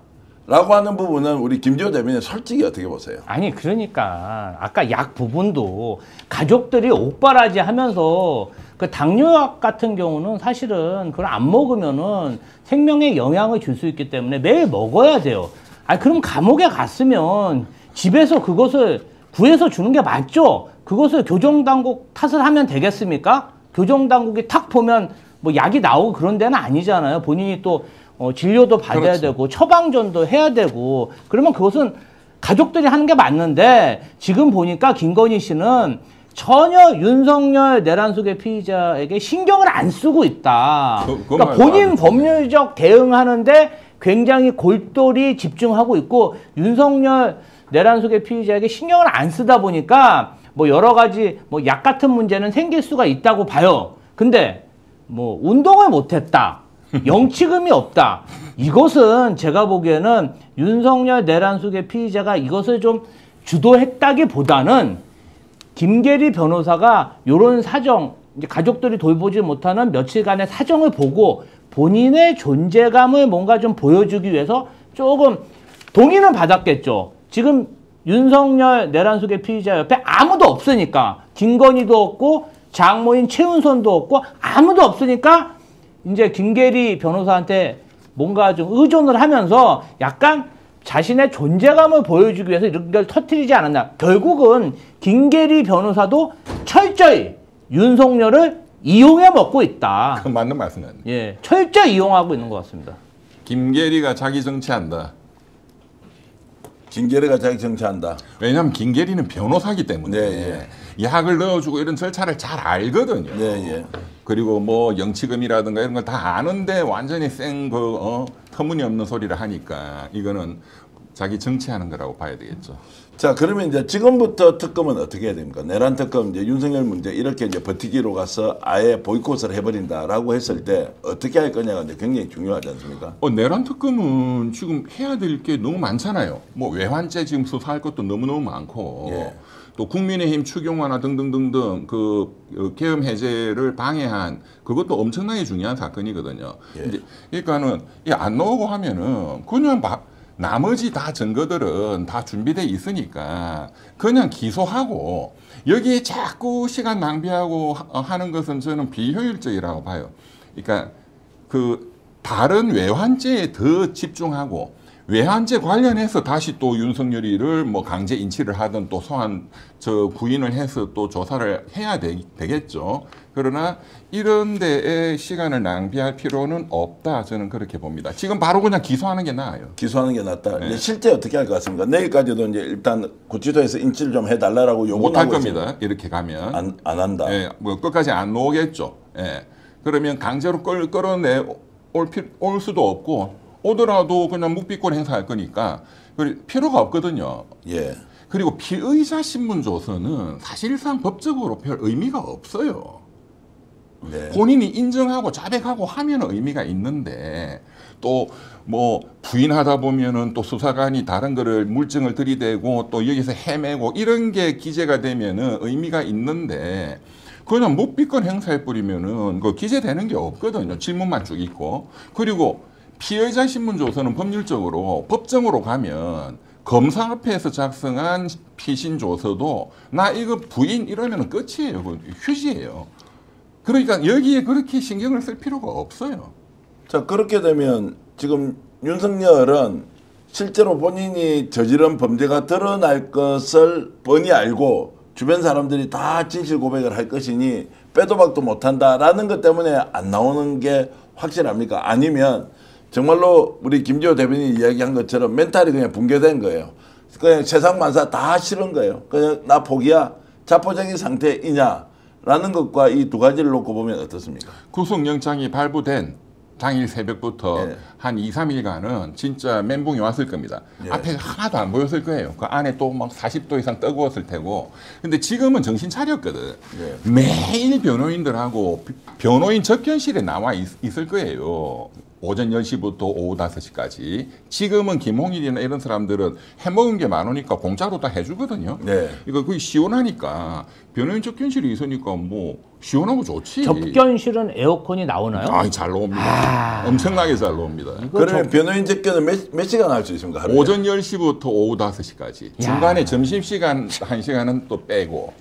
라고 하는 부분은 우리 김지호 대변인 솔직히 어떻게 보세요? 아니 그러니까 아까 약 부분도 가족들이 옥바라지 하면서 그 당뇨약 같은 경우는 사실은 그걸 안 먹으면은 생명에 영향을 줄 수 있기 때문에 매일 먹어야 돼요. 아니 그럼 감옥에 갔으면 집에서 그것을 구해서 주는 게 맞죠? 그것을 교정당국 탓을 하면 되겠습니까? 교정당국이 탁 보면 뭐 약이 나오고 그런 데는 아니잖아요. 본인이 또 진료도 받아야 그렇죠. 되고 처방전도 해야 되고 그러면 그것은 가족들이 하는 게 맞는데 지금 보니까 김건희 씨는 전혀 윤석열 내란숙의 피의자에게 신경을 안 쓰고 있다. 그러니까 본인 법률적 대응하는데 굉장히 골똘히 집중하고 있고 윤석열 내란숙의 피의자에게 신경을 안 쓰다 보니까 뭐 여러 가지 뭐 약 같은 문제는 생길 수가 있다고 봐요. 근데 뭐 운동을 못했다. 영치금이 없다. 이것은 제가 보기에는 윤석열 내란숙의 피의자가 이것을 좀 주도했다기보다는 김계리 변호사가 이런 사정, 이제 가족들이 돌보지 못하는 며칠간의 사정을 보고 본인의 존재감을 뭔가 좀 보여주기 위해서 조금 동의는 받았겠죠. 지금 윤석열 내란숙의 피의자 옆에 아무도 없으니까 김건희도 없고 장모인 최은선도 없고 아무도 없으니까 이제 김계리 변호사한테 뭔가 좀 의존을 하면서 약간 자신의 존재감을 보여주기 위해서 이런 걸 터뜨리지 않았나. 결국은 김계리 변호사도 철저히 윤석열을 이용해 먹고 있다. 그 맞는 말씀이에요. 예, 철저히 이용하고 있는 것 같습니다. 김계리가 자기 정치한다. 김계리가 자기 정치한다. 왜냐하면 김계리는 변호사기 때문에 네, 약을 넣어주고 이런 절차를 잘 알거든요. 예. 그리고 뭐 영치금이라든가 이런 걸 다 아는데 완전히 터무니없는 소리를 하니까 이거는 자기 정치하는 거라고 봐야 되겠죠. 자, 그러면 이제 지금부터 특검은 어떻게 해야 됩니까? 내란 특검 이제 윤석열 문제 이렇게 이제 버티기로 가서 아예 보이콧을 해버린다라고 했을 때 어떻게 할 거냐가 이제 굉장히 중요하지 않습니까? 내란 특검은 지금 해야 될 게 너무 많잖아요. 뭐 외환죄 지금 수사할 것도 너무너무 많고 예. 또 국민의힘 추경화나 등등등등 그 계엄 해제를 방해한 그것도 엄청나게 중요한 사건이거든요. 예. 그러니까는 안 나오고 하면은 그냥 나머지 다 증거들은 다 준비돼 있으니까 그냥 기소하고 여기에 자꾸 시간 낭비하고 하는 것은 저는 비효율적이라고 봐요. 그러니까 그 다른 외환죄에 더 집중하고 외환죄 관련해서 다시 또 윤석열이를 뭐 강제 인치를 하든 또 구인을 해서 또 조사를 해야 되겠죠. 그러나 이런 데에 시간을 낭비할 필요는 없다. 저는 그렇게 봅니다. 지금 바로 그냥 기소하는 게 나아요. 기소하는 게 낫다. 네. 이제 실제 어떻게 할 것 같습니까? 내일까지도 이제 일단 구치소에서 인치를 좀 해달라고 요구하고 못할 겁니다. 이렇게 가면 안 한다. 예, 뭐 끝까지 안 나오겠죠. 예. 그러면 강제로 끌어내 올 수도 없고 오더라도 그냥 묵비권 행사할 거니까 필요가 없거든요. 예. 그리고 피의자 신문 조서는 사실상 법적으로 별 의미가 없어요. 네. 본인이 인정하고 자백하고 하면 의미가 있는데 또 뭐 부인하다 보면은 또 수사관이 다른 거를 물증을 들이대고 또 여기서 헤매고 이런 게 기재가 되면은 의미가 있는데 그냥 묵비권 행사해 뿌리면은 그 기재되는 게 없거든요. 질문만 쭉 있고. 그리고 피의자 신문 조서는 법률적으로 법정으로 가면 검사 앞에서 작성한 피신 조서도 나 이거 부인 이러면 끝이에요. 휴지예요. 그러니까 여기에 그렇게 신경을 쓸 필요가 없어요. 자, 그렇게 되면 지금 윤석열은 실제로 본인이 저지른 범죄가 드러날 것을 뻔히 알고 주변 사람들이 다 진실 고백을 할 것이니 빼도 박도 못한다라는 것 때문에 안 나오는 게 확실합니까? 아니면 정말로 우리 김지호 대변인이 이야기한 것처럼 멘탈이 그냥 붕괴된 거예요. 그냥 세상 만사 다 싫은 거예요. 그냥 나 포기야. 자포자기 상태이냐라는 것과 이 두 가지를 놓고 보면 어떻습니까? 구속영장이 발부된 당일 새벽부터 예. 한 2, 3일간은 진짜 멘붕이 왔을 겁니다. 예. 앞에 하나도 안 보였을 거예요. 그 안에 또 막 40도 이상 뜨거웠을 테고. 근데 지금은 정신 차렸거든. 예. 매일 변호인들하고 변호인 접견실에 나와 있을 거예요. 오전 10시부터 오후 5시까지. 지금은 김홍일이나 이런 사람들은 해먹은 게 많으니까 공짜로 다 해주거든요. 네. 이거 그게 시원하니까 변호인 접견실이 있으니까 뭐 시원하고 좋지. 접견실은 에어컨이 나오나요? 아이, 잘 나옵니다. 엄청나게 잘 나옵니다. 그러면 변호인 접견은 몇 시간 할 수 있습니까? 하루에? 오전 10시부터 오후 5시까지. 중간에 점심시간 1시간은 또 빼고.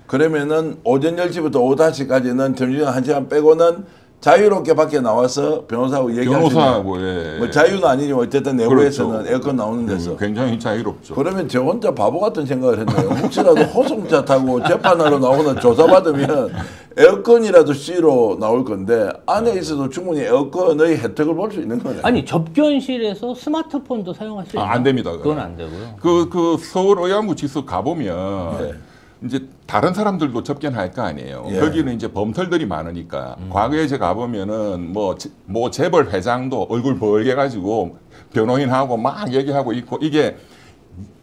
그러면은 오전 10시부터 오후 5시까지는 점심시간 1시간 빼고는 자유롭게 밖에 나와서 변호사하고 얘기할 수 있는 변호사하고 예. 뭐 자유는 아니지만 어쨌든 내부에서는 그렇죠. 에어컨 나오는 데서 굉장히 자유롭죠. 그러면 저 혼자 바보 같은 생각을 했네요. 혹시라도 호송차 타고 재판하러 나오거나 조사받으면 에어컨이라도 C로 나올 건데 안에 있어도 충분히 에어컨의 혜택을 볼 수 있는 거네요. 아니 접견실에서 스마트폰도 사용할 수 있나요? 안 됩니다. 그건 안 되고요. 그 서울 의왕구치소 가보면 네. 이제 다른 사람들도 접견할 거 아니에요. 예. 거기는 이제 범털들이 많으니까 과거에 제가 가보면은 뭐 재벌 회장도 얼굴 벌게 가지고 변호인하고 막 얘기하고 있고 이게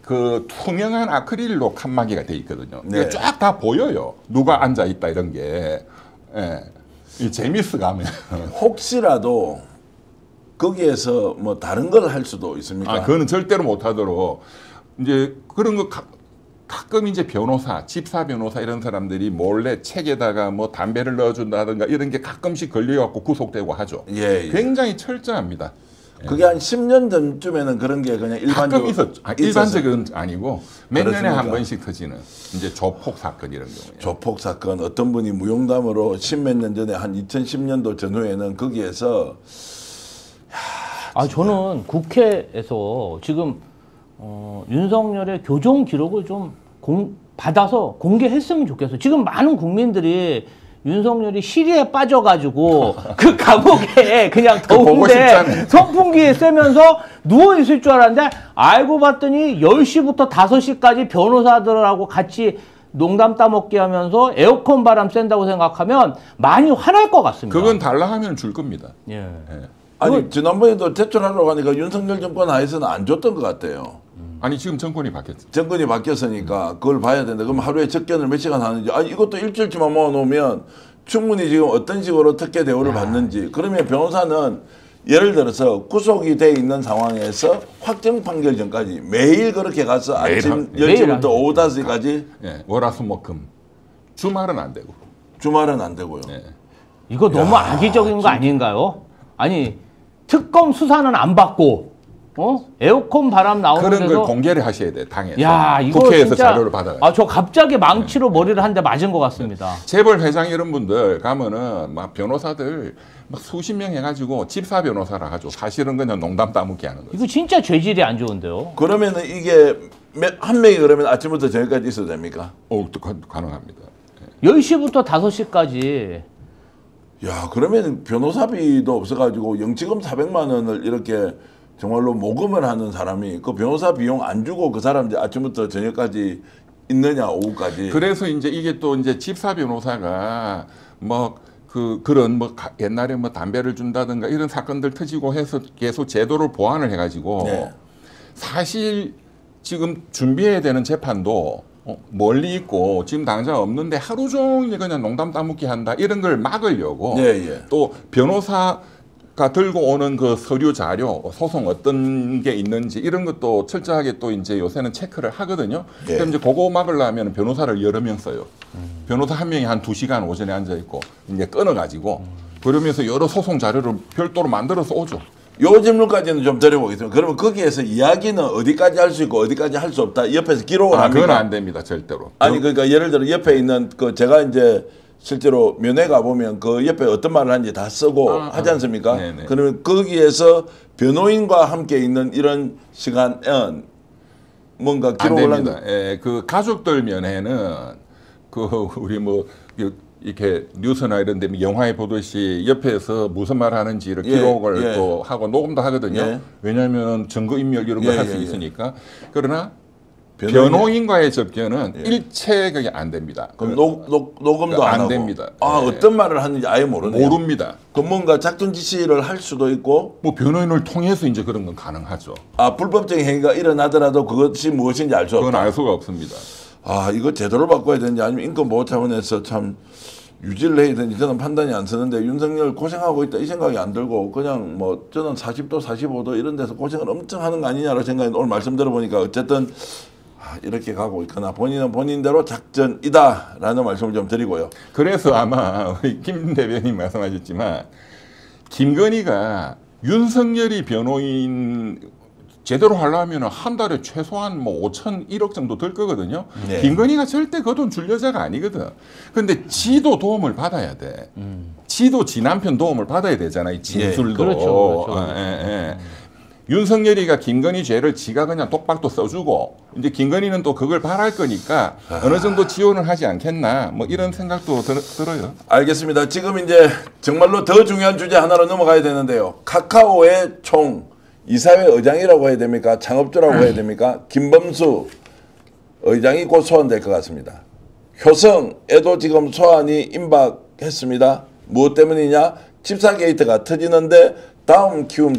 그 투명한 아크릴로 칸막이가 돼 있거든요. 네. 쫙 다 보여요. 누가 앉아 있다 이런 게. 예. 이 재미스 가면. 혹시라도 거기에서 뭐 다른 걸 할 수도 있습니까? 아, 그거는 절대로 못 하도록 이제 그런 거 가끔 이제 변호사, 집사 변호사 이런 사람들이 몰래 책에다가 뭐 담배를 넣어준다든가 이런 게 가끔씩 걸려갖고 구속되고 하죠. 예, 예. 굉장히 철저합니다. 그게 한 10년 전쯤에는 그런 게 그냥 일반적으로 가끔 있었죠. 일반적은 아니고 몇 년에 그렇습니까? 한 번씩 터지는 이제 조폭 사건 이런 경우에. 조폭 사건 어떤 분이 무용담으로 십몇 년 전에 한 2010년도 전후에는 거기에서 저는 국회에서 지금 윤석열의 교정 기록을 좀 받아서 공개했으면 좋겠어요. 지금 많은 국민들이 윤석열이 시리에 빠져가지고 그 감옥에 그냥 보고 더운데 싶잖아요. 선풍기에 쐬면서 누워있을 줄 알았는데 알고 봤더니 10시부터 5시까지 변호사들하고 같이 농담 따먹기 하면서 에어컨 바람 쐰다고 생각하면 많이 화날 것 같습니다. 그건 달라 하면 줄 겁니다. 예. 예. 아니 지난번에도 제출하러 가니까 윤석열 정권 하에서는 안 줬던 것 같아요. 아니 지금 정권이 바뀌었죠. 정권이 바뀌었으니까 그걸 봐야 된다. 그럼 하루에 접견을 몇 시간 하는지, 아니 이것도 일주일치만 모아놓으면 충분히 지금 어떤 식으로 특혜 대우를 받는지. 그러면 변호사는 예를 들어서 구속이 돼 있는 상황에서 확정 판결 전까지 매일 그렇게 가서 매일 아침 매일 10시부터 오후 5시까지 예. 월화수목금 주말은 안 되고. 주말은 안 되고요. 예. 이거 너무 악의적인 거 아닌가요? 아니 특검 수사는 안 받고 에어컨 바람 나오는 그런 걸 데서 공개를 하셔야 돼 당에서. 야 이거 국회에서 진짜 자료를 받아요. 저 갑자기 망치로 머리를 한 대 맞은 것 같습니다. 재벌 회장 이런 분들 가면은 막 변호사들 막 수십 명 해가지고 집사 변호사라 하죠. 사실은 그냥 농담 따먹기 하는 거죠. 이거 진짜 죄질이 안 좋은데요. 그러면은 이게 한 명이 그러면 아침부터 저녁까지 있어도 됩니까? 또 가능합니다. 10시부터 5시까지 야, 그러면 변호사비도 없어가지고 영치금 400만 원을 이렇게 정말로 모금을 하는 사람이 그 변호사 비용 안 주고 그 사람 이제 아침부터 저녁까지 있느냐, 오후까지. 그래서 이제 이게 또 이제 집사 변호사가 그런 옛날에 뭐 담배를 준다든가 이런 사건들 터지고 해서 계속 제도를 보완을 해가지고 네. 사실 지금 준비해야 되는 재판도 멀리 있고 지금 당장 없는데 하루 종일 그냥 농담 따먹기 한다 이런 걸 막으려고 예, 예. 또 변호사가 들고 오는 그 서류 자료 소송 어떤 게 있는지 이런 것도 철저하게 또 이제 요새는 체크를 하거든요. 예. 그럼 이제 그거 막으려면 변호사를 여러 명 써요. 변호사 한 명이 한 2시간 오전에 앉아 있고 이제 끊어가지고 그러면서 여러 소송 자료를 별도로 만들어서 오죠. 요 질문까지는 좀 드려보겠습니다. 그러면 거기에서 이야기는 어디까지 할 수 있고 어디까지 할 수 없다. 옆에서 기록을 합니까? 그건 안 됩니다, 절대로. 아니 그러니까 예를 들어 옆에 있는 그 제가 이제 실제로 면회 가보면 그 옆에 어떤 말을 하는지 다 쓰고 하지 않습니까? 네네. 그러면 거기에서 변호인과 함께 있는 이런 시간은 뭔가 안 기록을 한 됩니다. 예, 그 가족들 면에는 그 우리 이렇게 뉴스나 이런 데 영화에 보듯이 옆에서 무슨 말 하는지를 예, 기록을 예. 또 하고 녹음도 하거든요. 예. 왜냐하면 증거인멸 이런 걸 예, 할 수 예, 예. 있으니까. 그러나 변호인과의 접견은 예. 일체 그게 안 됩니다. 그럼 녹음도 안 하고. 됩니다. 아, 예. 어떤 말을 하는지 아예 모르네요. 모릅니다. 그럼 뭔가 작전 지시를 할 수도 있고, 뭐 변호인을 통해서 이제 그런 건 가능하죠. 아, 불법적인 행위가 일어나더라도 그것이 무엇인지 알 수 그건 없다. 알 수가 없습니다. 아, 이거 제도를 바꿔야 되는지 아니면 인권보호 차원에서 참 유지를 해야 되는지 저는 판단이 안 서는데 윤석열 고생하고 있다 이 생각이 안 들고 그냥 뭐 저는 40도 45도 이런 데서 고생을 엄청 하는 거 아니냐로 생각이 오늘 말씀 들어보니까 어쨌든 이렇게 가고 있거나 본인은 본인대로 작전이다라는 말씀을 좀 드리고요. 그래서 아마 우리 김 대변인 말씀하셨지만 김건희가 윤석열이 변호인 제대로 하려면 한 달에 최소한 뭐 5천, 1억 정도 들 거거든요. 네. 김건희가 절대 그 돈 줄 여자가 아니거든. 근데 지도 도움을 받아야 돼. 지도 지 남편 도움을 받아야 되잖아. 이 진술도. 예. 그렇죠. 윤석열이가 김건희 죄를 지가 그냥 똑박도 써주고 이제 김건희는 또 그걸 바랄 거니까 어느 정도 지원을 하지 않겠나 뭐 이런 생각도 들어요. 알겠습니다. 지금 이제 정말로 더 중요한 주제 하나로 넘어가야 되는데요. 카카오의 총 이사회 의장이라고 해야 됩니까? 창업주라고 해야 됩니까? 김범수 의장이 곧 소환될 것 같습니다. 효성에도 지금 소환이 임박했습니다. 무엇 때문이냐? 집사 게이트가 터지는데 다우 키움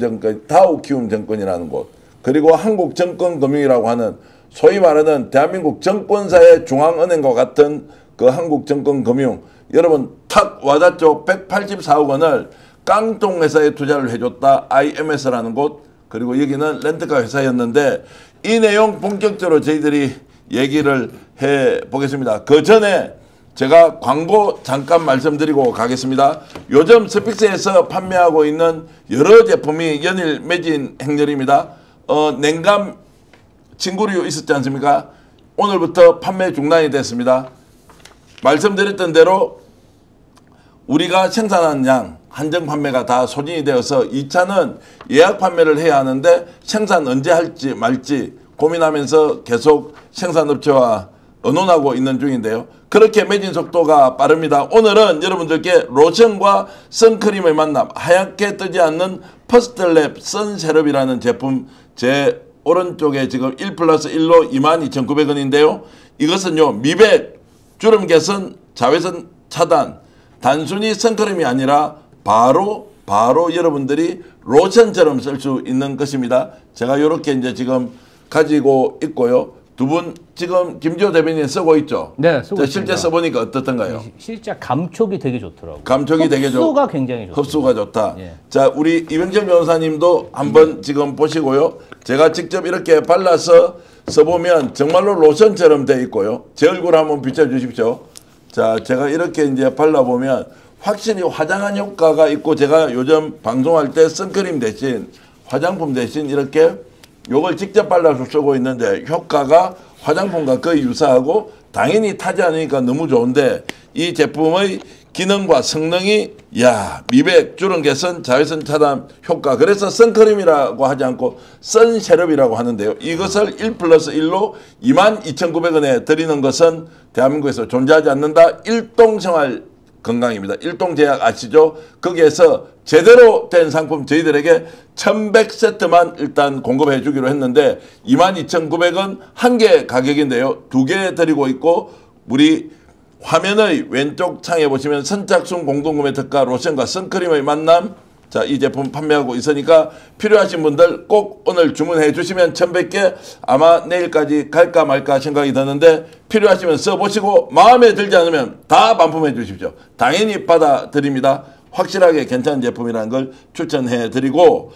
정권이라는 곳, 그리고 한국정권금융이라고 하는 소위 말하는 대한민국 정권사의 중앙은행과 같은 그 한국정권금융, 여러분 탁 와닿죠? 184억 원을 깡통 회사에 투자를 해줬다. IMS라는 곳, 그리고 여기는 렌트카 회사였는데 이 내용 본격적으로 저희들이 얘기를 해보겠습니다. 그 전에 제가 광고 잠깐 말씀드리고 가겠습니다. 요즘 스픽스에서 판매하고 있는 여러 제품이 연일 매진 행렬입니다. 냉감 친구류 있었지 않습니까? 오늘부터 판매 중단이 됐습니다. 말씀드렸던 대로 우리가 생산한 양 한정 판매가 다 소진이 되어서 2차는 예약 판매를 해야 하는데 생산 언제 할지 말지 고민하면서 계속 생산업체와 의논하고 있는 중인데요. 그렇게 매진 속도가 빠릅니다. 오늘은 여러분들께 로션과 선크림의 만남, 하얗게 뜨지 않는 퍼스트랩 선세럽이라는 제품 제 오른쪽에 지금 1+1로 22,900원인데요. 이것은요, 미백, 주름 개선, 자외선 차단, 단순히 선크림이 아니라 바로 여러분들이 로션처럼 쓸 수 있는 것입니다. 제가 이렇게 이제 지금 가지고 있고요. 두 분 지금 김지호 대변인 쓰고 있죠? 네, 쓰고 실제 있습니다. 써보니까 어떻던가요? 실제 감촉이 되게 좋더라고요. 감촉이 되게 좋고 흡수가 굉장히 좋습니다. 흡수가 좋다. 예. 자, 우리 이병철 변호사님도 한번 지금 보시고요. 제가 직접 이렇게 발라서 써보면 정말로 로션처럼 돼 있고요. 제 얼굴 한번 비춰주십시오. 자, 제가 이렇게 이제 발라보면 확실히 화장한 효과가 있고, 제가 요즘 방송할 때 선크림 대신 화장품 대신 이렇게 요걸 직접 발라서 쓰고 있는데 효과가 화장품과 거의 유사하고 당연히 타지 않으니까 너무 좋은데 이 제품의 기능과 성능이 미백, 주름 개선, 자외선 차단 효과, 그래서 선크림이라고 하지 않고 선세럽이라고 하는데요. 이것을 1+1로 22,900원에 드리는 것은 대한민국에서 존재하지 않는다. 일동생활 건강입니다. 일동제약 아시죠? 거기에서 제대로 된 상품 저희들에게 1100세트만 일단 공급해 주기로 했는데 22,900원 한 개 가격인데요. 두 개 드리고 있고, 우리 화면의 왼쪽 창에 보시면 선착순 공동구매 특가 로션과 선크림의 만남, 자, 이 제품 판매하고 있으니까 필요하신 분들 꼭 오늘 주문해 주시면 1100개 아마 내일까지 갈까 말까 생각이 드는데 필요하시면 써보시고 마음에 들지 않으면 다 반품해 주십시오. 당연히 받아드립니다. 확실하게 괜찮은 제품이라는 걸 추천해 드리고,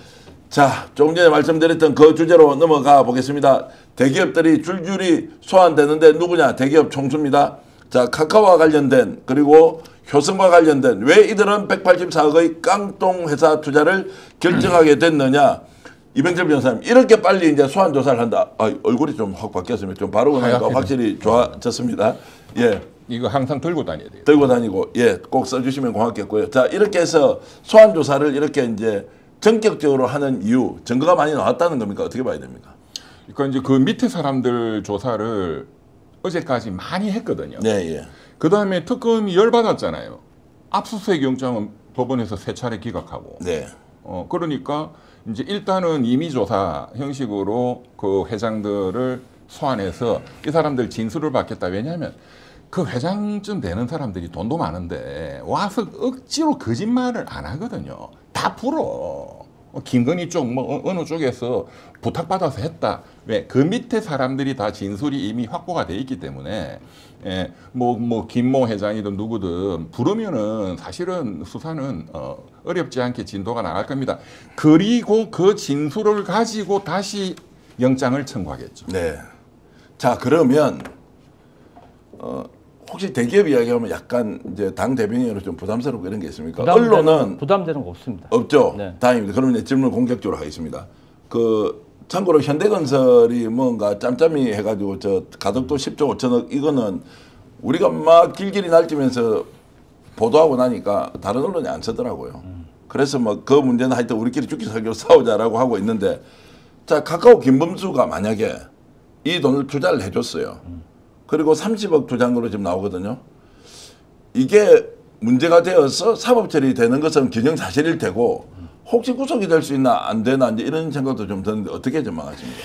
자, 조금 전에 말씀드렸던 그 주제로 넘어가 보겠습니다. 대기업들이 줄줄이 소환되는데 누구냐? 대기업 총수입니다. 자, 카카오와 관련된, 그리고 효성과 관련된, 왜 이들은 184억의 깡통 회사 투자를 결정하게 됐느냐? 이병철 변호사님, 이렇게 빨리 이제 소환 조사를 한다. 얼굴이 좀 확 바뀌었으면 좀 바르고 나니까 확실히 좋아졌습니다. 예. 이거 항상 들고 다녀야 돼요. 들고 다니고, 예, 꼭 써주시면 고맙겠고요. 자, 이렇게 해서 소환 조사를 이렇게 이제 전격적으로 하는 이유, 증거가 많이 나왔다는 겁니까? 어떻게 봐야 됩니까? 그러니까 이제 그 밑에 사람들 조사를 어제까지 많이 했거든요. 네, 예. 그 다음에 특검이 열받았잖아요. 압수수색 영장은 법원에서 3차례 기각하고. 네. 그러니까 이제 일단은 임의조사 형식으로 그 회장들을 소환해서 이 사람들 진술을 받겠다. 왜냐하면 그 회장쯤 되는 사람들이 돈도 많은데 와서 억지로 거짓말을 안 하거든요. 다 풀어. 김건희 쪽 뭐 어느 쪽에서 부탁받아서 했다. 왜? 그 밑에 사람들이 다 진술이 이미 확보가 돼 있기 때문에 뭐 김모 회장이든 누구든 부르면은 사실은 수사는 어렵지 않게 진도가 나갈 겁니다. 그리고 그 진술을 가지고 다시 영장을 청구하겠죠. 네. 자, 그러면 혹시 대기업 이야기하면 약간 이제 당 대변인으로 좀 부담스럽고 이런 게 있습니까? 언론은 부담되는 거 없습니다. 없죠. 네. 다행입니다. 그러면 이제 질문 공격적으로 하겠습니다. 참고로 현대건설이 뭔가 짬짬이 해가지고 저 가덕도 10조 5천억 이거는 우리가 막 길길이 날뛰면서 보도하고 나니까 다른 언론이 안 쓰더라고요. 그래서 뭐 그 문제는 하여튼 우리끼리 죽기 살기로 싸우자라고 하고 있는데, 자, 카카오 김범수가 만약에 이 돈을 투자를 해줬어요. 그리고 30억 투자한 걸로 지금 나오거든요. 이게 문제가 되어서 사법 처리되는 것은 기정사실일 테고 혹시 구속이 될 수 있나 안 되나 이제 이런 생각도 좀 드는데 어떻게 전망하십니까?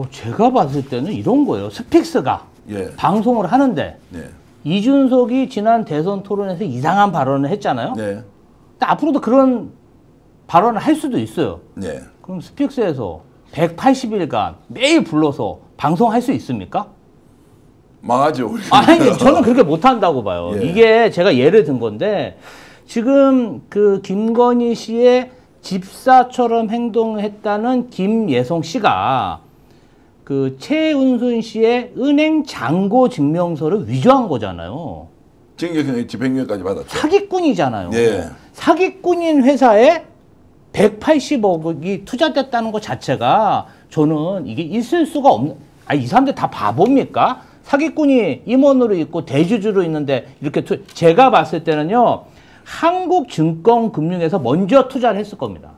제가 봤을 때는 이런 거예요. 스픽스가 예. 방송을 하는데 네. 이준석이 지난 대선 토론에서 이상한 발언을 했잖아요. 네. 근데 앞으로도 그런 발언을 할 수도 있어요. 네. 그럼 스픽스에서 180일간 매일 불러서 방송할 수 있습니까? 망하죠. 우리. 아니, 저는 그렇게 못한다고 봐요. 예. 이게 제가 예를 든 건데, 지금 그 김건희 씨의 집사처럼 행동했다는 김예성 씨가 그 최은순 씨의 은행 잔고 증명서를 위조한 거잖아요. 징역형 집행유예까지 받았죠. 사기꾼이잖아요. 예. 사기꾼인 회사에 180억이 투자됐다는 것 자체가 저는 이게 있을 수가 없는, 이 사람들 다 바보입니까? 사기꾼이 임원으로 있고 대주주로 있는데 이렇게 제가 봤을 때는요, 한국증권금융에서 먼저 투자를 했을 겁니다.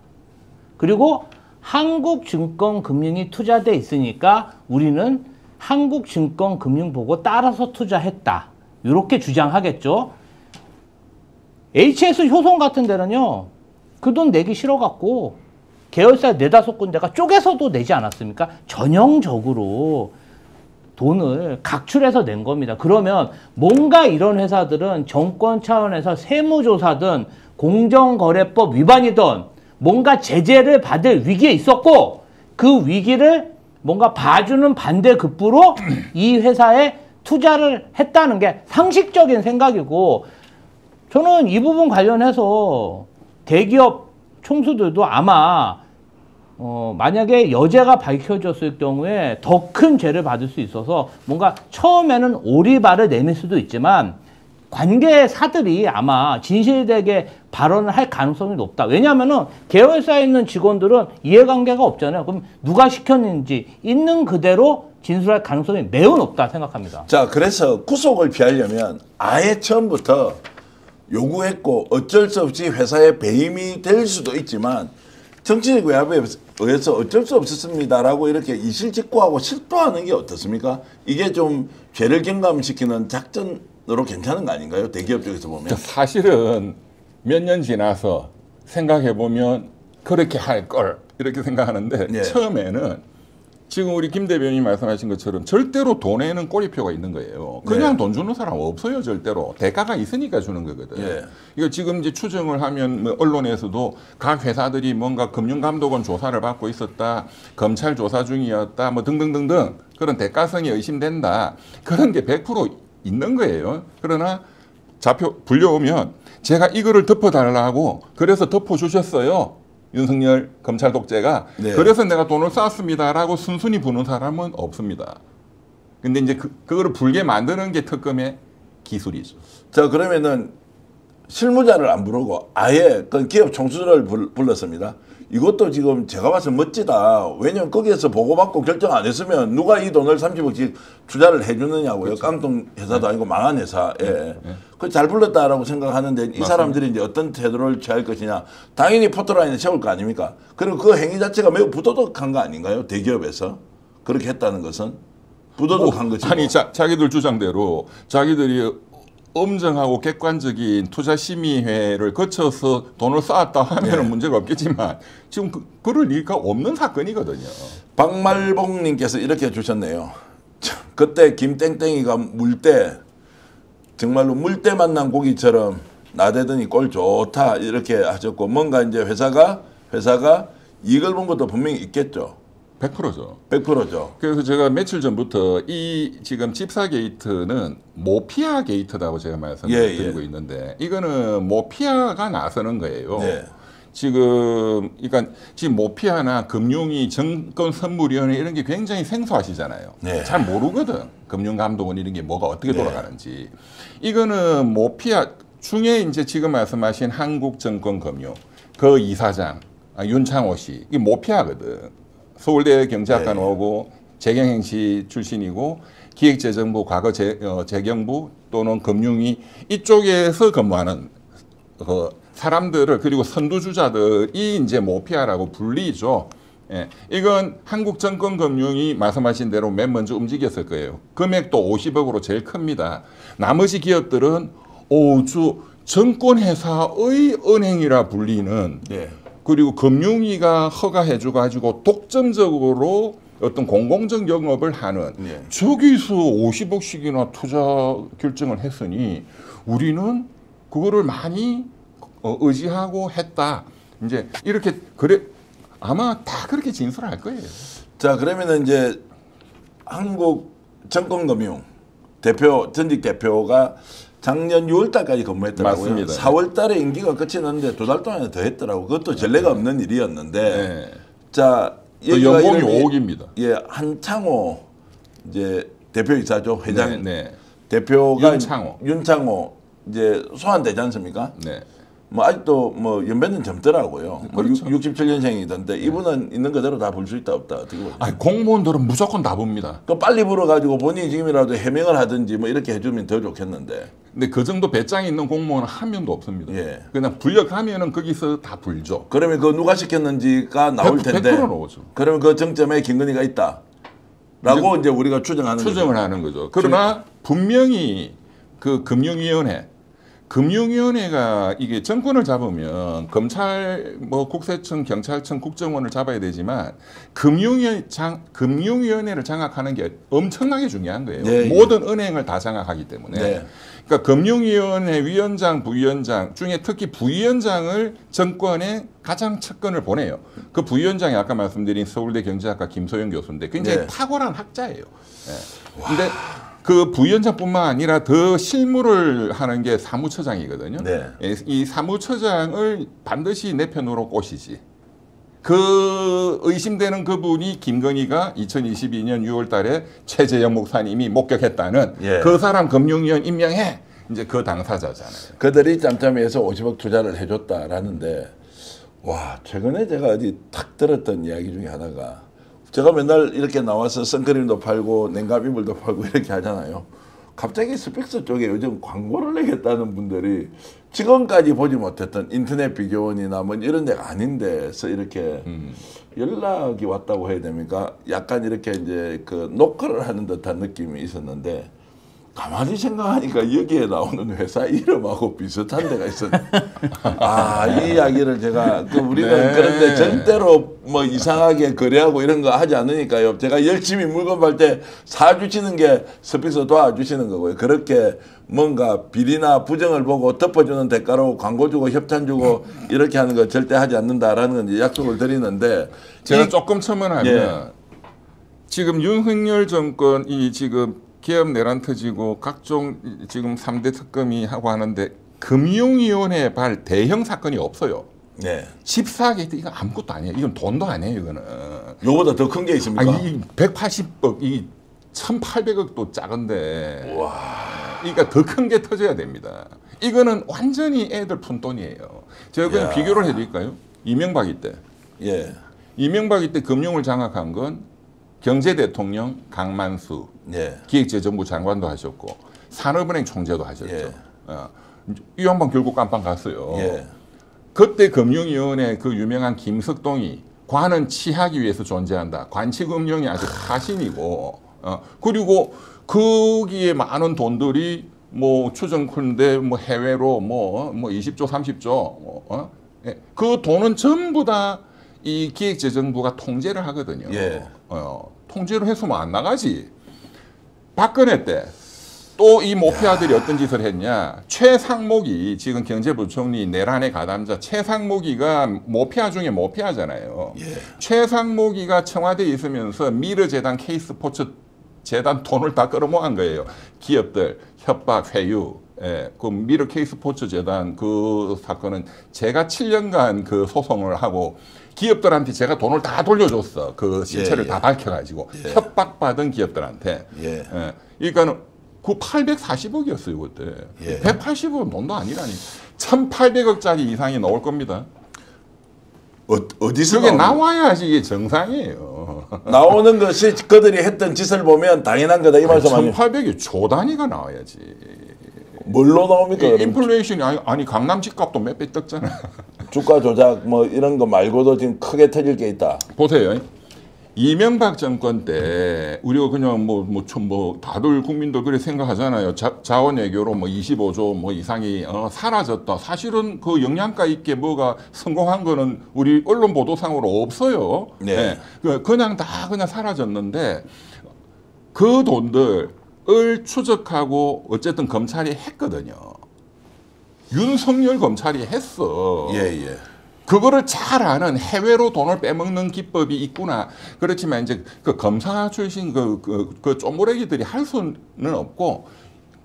그리고 한국증권금융이 투자돼 있으니까 우리는 한국증권금융 보고 따라서 투자했다. 이렇게 주장하겠죠. HS 효성 같은 데는요, 그 돈 내기 싫어갖고 계열사 4-5군데가 쪼개서도 내지 않았습니까? 전형적으로 돈을 각출해서 낸 겁니다. 그러면 뭔가 이런 회사들은 정권 차원에서 세무조사든 공정거래법 위반이든 뭔가 제재를 받을 위기에 있었고, 그 위기를 뭔가 봐주는 반대급부로 이 회사에 투자를 했다는 게 상식적인 생각이고, 저는 이 부분 관련해서 대기업 총수들도 아마 만약에 여죄가 밝혀졌을 경우에 더 큰 죄를 받을 수 있어서 뭔가 처음에는 오리발을 내밀 수도 있지만 관계사들이 아마 진실되게 발언을 할 가능성이 높다. 왜냐하면은 계열사에 있는 직원들은 이해관계가 없잖아요. 그럼 누가 시켰는지 있는 그대로 진술할 가능성이 매우 높다 생각합니다. 자, 그래서 구속을 피하려면 아예 처음부터 요구했고 어쩔 수 없이 회사에 배임이 될 수도 있지만 정치적 외압에 의해서 어쩔 수 없었습니다라고 이렇게 이실직고하고 실토하는 게 어떻습니까? 이게 좀 죄를 경감시키는 작전으로 괜찮은 거 아닌가요? 대기업 쪽에서 보면. 사실은 몇 년 지나서 생각해 보면 그렇게 할 걸 이렇게 생각하는데 예. 처음에는 지금 우리 김 대변인이 말씀하신 것처럼 절대로 돈에는 꼬리표가 있는 거예요. 그냥 네. 돈 주는 사람 없어요, 절대로. 대가가 있으니까 주는 거거든. 예. 이거 지금 이제 추정을 하면 뭐 언론에서도 각 회사들이 뭔가 금융감독원 조사를 받고 있었다, 검찰 조사 중이었다, 뭐 등등등등 그런 대가성이 의심된다. 그런 게 100% 있는 거예요. 그러나 불려오면 제가 이거를 덮어달라고 그래서 덮어주셨어요. 윤석열 검찰 독재가. 네. 그래서 내가 돈을 쐈습니다라고 순순히 부는 사람은 없습니다. 근데 이제 그거를 불게 만드는 게 특검의 기술이죠. 자, 그러면은 실무자를 안 부르고 아예 그 기업 총수를 불렀습니다. 이것도 지금 제가 봐서 멋지다. 왜냐면 거기에서 보고받고 결정 안 했으면 누가 이 돈을 30억씩 투자를 해주느냐고요. 그렇죠. 깡통 회사도 아니고 망한 회사에. 그 잘 불렀다라고 생각하는데 이 맞습니다. 사람들이 이제 어떤 태도를 취할 것이냐. 당연히 포토라인에 세울 거 아닙니까? 그리고 그 행위 자체가 매우 부도덕한 거 아닌가요? 대기업에서. 그렇게 했다는 것은. 부도덕한 거지. 아니, 자기들 주장대로 자기들이 엄정하고 객관적인 투자심의회를 거쳐서 돈을 쌓았다 하면 문제가 없겠지만 지금 그럴 리가 없는 사건이거든요. 박말봉님께서 이렇게 주셨네요. 그때 김땡땡이가 물 때 정말로 물때 만난 고기처럼 나대더니 꼴 좋다 이렇게 하셨고 뭔가 이제 회사가 이익을 본 것도 분명히 있겠죠. 100%죠. 100%죠. 그래서 제가 며칠 전부터 이 지금 집사 게이트는 모피아 게이트라고 제가 말씀을 드리고 있는데 이거는 모피아가 나서는 거예요. 네. 그러니까 지금 모피아나 금융위 정권선물위원회 이런 게 굉장히 생소하시잖아요. 네. 잘 모르거든. 금융감독원 이런 게 뭐가 어떻게 돌아가는지. 이거는 모피아 중에 이제 지금 말씀하신 한국증권금융 그 이사장 윤창호 씨 이게 모피아거든. 서울대 경제학과 나오고 재경행시 출신이고 기획재정부 과거 재경부 또는 금융위 이쪽에서 근무하는 그 사람들을 그리고 선두주자들이 이제 모피아라고 불리죠. 예, 이건 한국증권금융이 말씀하신 대로 맨 먼저 움직였을 거예요. 금액도 50억으로 제일 큽니다. 나머지 기업들은 정권회사의 은행이라 불리는 그리고 금융위가 허가해줘 가지고 독점적으로 어떤 공공적 영업을 하는 저기서 50억씩이나 투자 결정을 했으니 우리는 그거를 많이 의지하고 했다. 이제 이렇게 그래 아마 다 그렇게 진술할 거예요. 자 그러면은 이제 한국증권금융 대표 전직 대표가 작년 6월달까지 근무했더라고요. 맞습니다. 4월달에 임기가 끝이 났는데 2달 동안에 더 했더라고. 그것도 전례가 없는 일이었는데. 자 여기가 연봉이 5억입니다. 예, 한창호 이제 대표이사죠 회장. 대표가 윤창호 이제 소환되지 않습니까? 네. 뭐 아직도 뭐 연배는 젊더라고요. 그렇죠. 67년생이던데 이분은 있는 그대로 다 볼 수 있다 없다 어떻게 보세요? 공무원들은 무조건 다 봅니다. 그 빨리 불어가지고 본인이 지금이라도 해명을 하든지 뭐 이렇게 해주면 더 좋겠는데. 근데 그 정도 배짱이 있는 공무원은 한 명도 없습니다. 예. 그냥 불력하면은 거기서 다 불죠. 그러면 그 누가 시켰는지가 나올 텐데. 100% 나오죠. 그러면 그 정점에 김건희가 있다라고 이제 우리가 추정을 하는 거죠. 그러나 분명히 그 금융위원회가 이게 정권을 잡으면 검찰, 뭐 국세청, 경찰청, 국정원을 잡아야 되지만 금융위원회를 장악하는 게 엄청나게 중요한 거예요. 모든 은행을 다 장악하기 때문에. 그러니까 금융위원회 위원장, 부위원장 중에 특히 부위원장을 정권에 가장 측근을 보내요. 그 부위원장이 아까 말씀드린 서울대 경제학과 김소영 교수인데 굉장히 탁월한 학자예요. 근데 그 부위원장뿐만 아니라 더 실무를 하는 게 사무처장이거든요. 이 사무처장을 반드시 내 편으로 꼬시지. 그 의심되는 그분이 김건희가 2022년 6월 달에 최재형 목사님이 목격했다는 그 사람 금융위원 임명해. 이제 그 당사자잖아요. 그들이 짬짬이해서 50억 투자를 해줬다라는데 와 최근에 제가 어디 탁 들었던 이야기 중에 하나가 제가 맨날 이렇게 나와서 선크림도 팔고 냉각 이불도 팔고 이렇게 하잖아요. 갑자기 스펙스 쪽에 요즘 광고를 내겠다는 분들이 지금까지 보지 못했던 인터넷 비교원이나 뭐 이런 데가 아닌 데서 이렇게 연락이 왔다고 해야 됩니까? 약간 이렇게 이제 그 녹화를 하는 듯한 느낌이 있었는데 가만히 생각하니까 여기에 나오는 회사 이름하고 비슷한 데가 있었네. 이 이야기를 제가 우리는 그런데 절대로 뭐 이상하게 거래하고 이런 거 하지 않으니까요. 제가 열심히 물건 팔 때 사주시는 게 스픽스 도와주시는 거고요. 그렇게 뭔가 비리나 부정을 보고 덮어주는 대가로 광고 주고 협찬 주고 이렇게 하는 거 절대 하지 않는다라는 건 이제 약속을 드리는데 제가 조금 첨언하면 지금 윤석열 정권이 지금 기업 내란 터지고 각종 지금 3대 특검이 하고 하는데 금융위원회 발 대형 사건이 없어요. 14개 이거 아무것도 아니에요. 이건 돈도 아니에요. 이거는. 요보다 더 큰 게 있습니까? 이 180억, 이 1,800억도 작은데. 와. 그러니까 더 큰 게 터져야 됩니다. 이거는 완전히 애들 푼돈이에요. 제가 그냥 비교를 해드릴까요? 이명박이 때. 이명박이 때 금융을 장악한 건 경제대통령 강만수 기획재정부 장관도 하셨고 산업은행 총재도 하셨죠. 이 양반 결국 깜빵 갔어요. 그때 금융위원회 그 유명한 김석동이 관은 치하기 위해서 존재한다. 관치금융이 아주 가신이고 그리고 거기에 많은 돈들이 뭐 추정컨대 뭐 해외로 뭐 20조 30조 그 돈은 전부 다 이 기획재정부가 통제를 하거든요. 통제를 해서만 안 나가지. 박근혜 때 또 이 모피아들이 어떤 짓을 했냐. 최상목이 지금 경제부총리 내란의 가담자 최상목이가 모피아 중에 모피아잖아요. 예. 최상목이가 청와대에 있으면서 미르재단 K스포츠 재단 돈을 다 끌어모은 거예요. 기업들 협박 회유. 예, 그 미르 K스포츠 재단 그 사건은 제가 7년간 그 소송을 하고 기업들한테 제가 돈을 다 돌려줬어. 그 실체를 예, 예. 다 밝혀가지고 예. 협박받은 기업들한테. 예. 예, 그러니까는 그 840억이었어요 그때. 예. 180억은 돈도 아니라니. 1,800억짜리 이상이 나올 겁니다. 어디서 그게 나오는 나와야지 이게 정상이에요. 나오는 것이 그들이 했던 짓을 보면 당연한 거다 이 말씀 아니에요? 1,800이 조 단위가 나와야지. 뭘로 나옵니까? 그럼? 인플레이션이 아니 강남 집값도 몇 배 떴잖아. 주가 조작 뭐 이런 거 말고도 지금 크게 터질 게 있다. 보세요. 이명박 정권 때 우리가 그냥 뭐 다들 국민들 그렇게 생각하잖아요. 자원 외교로 뭐 25조 뭐 이상이 사라졌다. 사실은 그 영양가 있게 뭐가 성공한 거는 우리 언론 보도상으로 없어요. 네. 그냥 다 그냥 사라졌는데 그 돈들을 추적하고 어쨌든 검찰이 했거든요. 윤석열 검찰이 했어. 예, 예. 그거를 잘 아는 해외로 돈을 빼먹는 기법이 있구나. 그렇지만 이제 그 검사 출신 그 쪼무레기들이 할 수는 없고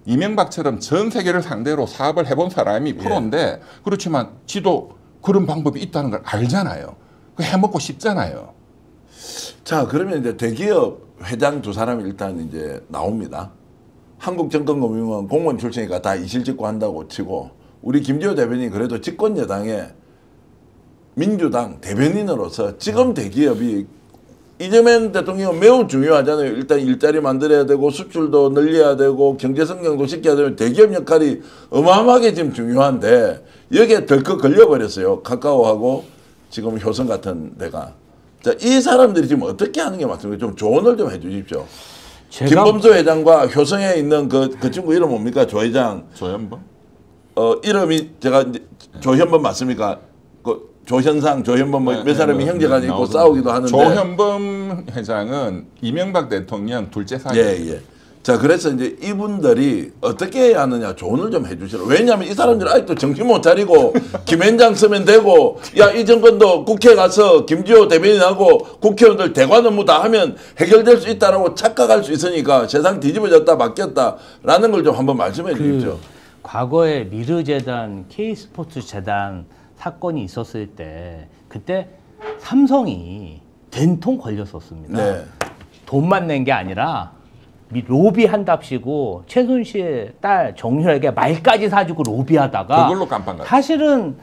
이명박처럼 전 세계를 상대로 사업을 해본 사람이 프로인데 그렇지만 지도 그런 방법이 있다는 걸 알잖아요. 그 해먹고 싶잖아요. 자, 그러면 이제 대기업 회장 두 사람이 일단 이제 나옵니다. 한국정권금융원 공무원 출신이니까 다 이실직고 한다고 치고 우리 김지호 대변인이 그래도 집권여당에 민주당 대변인으로서 지금 대기업이 이재명 대통령은 매우 중요하잖아요. 일단 일자리 만들어야 되고 수출도 늘려야 되고 경제 성장도 시켜야 되면 대기업 역할이 어마어마하게 지금 중요한데 여기에 덜컥 걸려버렸어요. 카카오하고 지금 효성 같은 데가. 자, 이 사람들이 지금 어떻게 하는 게 맞습니까? 좀 조언을 좀 해주십시오. 김범수 회장과 효성에 있는 그 친구 이름 뭡니까? 조 회장. 조현범? 이름이 제가 이제 조현범 맞습니까? 조현상, 조현범 몇 사람이 형제가 있고 싸우기도 하는데. 조현범 회장은 이명박 대통령 둘째 사위. 예, 예. 자, 그래서 이제 이분들이 어떻게 해야 하느냐 조언을 좀 해주시라. 왜냐하면 이 사람들이 아직도 정신 못 차리고 김현장 쓰면 되고 야, 이 정권도 국회에 가서 김지호 대변인하고 국회의원들 대관 업무 다 하면 해결될 수 있다라고 착각할 수 있으니까 세상 뒤집어졌다 바뀌었다라는 걸 좀 한번 말씀해 주십시오. 과거에 미르재단, K스포츠재단 사건이 있었을 때 그때 삼성이 된통 걸렸었습니다. 네. 돈만 낸 게 아니라 로비한답시고 최순실의 딸 정유라에게 말까지 사주고 로비하다가 그걸로 깜빵 갔어요. 사실은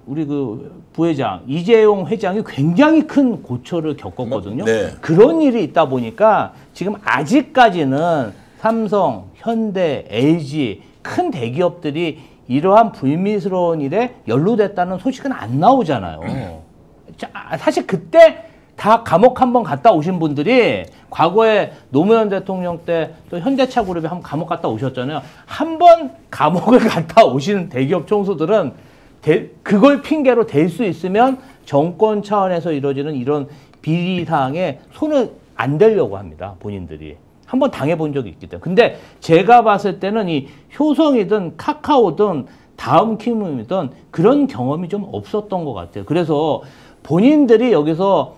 우리 그 부회장 이재용 회장이 굉장히 큰 고초를 겪었거든요. 네. 그런 일이 있다 보니까 지금 아직까지는 삼성, 현대, LG 큰 대기업들이 이러한 불미스러운 일에 연루됐다는 소식은 안 나오잖아요. 자, 사실 그때 다 감옥 한번 갔다 오신 분들이 과거에 노무현 대통령 때 또 현대차 그룹에 한번 감옥 갔다 오셨잖아요. 한 번 감옥을 갔다 오신 대기업 총수들은 그걸 핑계로 댈 수 있으면 정권 차원에서 이루어지는 이런 비리 사항에 손을 안 대려고 합니다. 본인들이. 한번 당해본 적이 있기 때문에. 근데 제가 봤을 때는 이 효성이든 카카오든 다음킴이든 그런 경험이 좀 없었던 것 같아요. 그래서 본인들이 여기서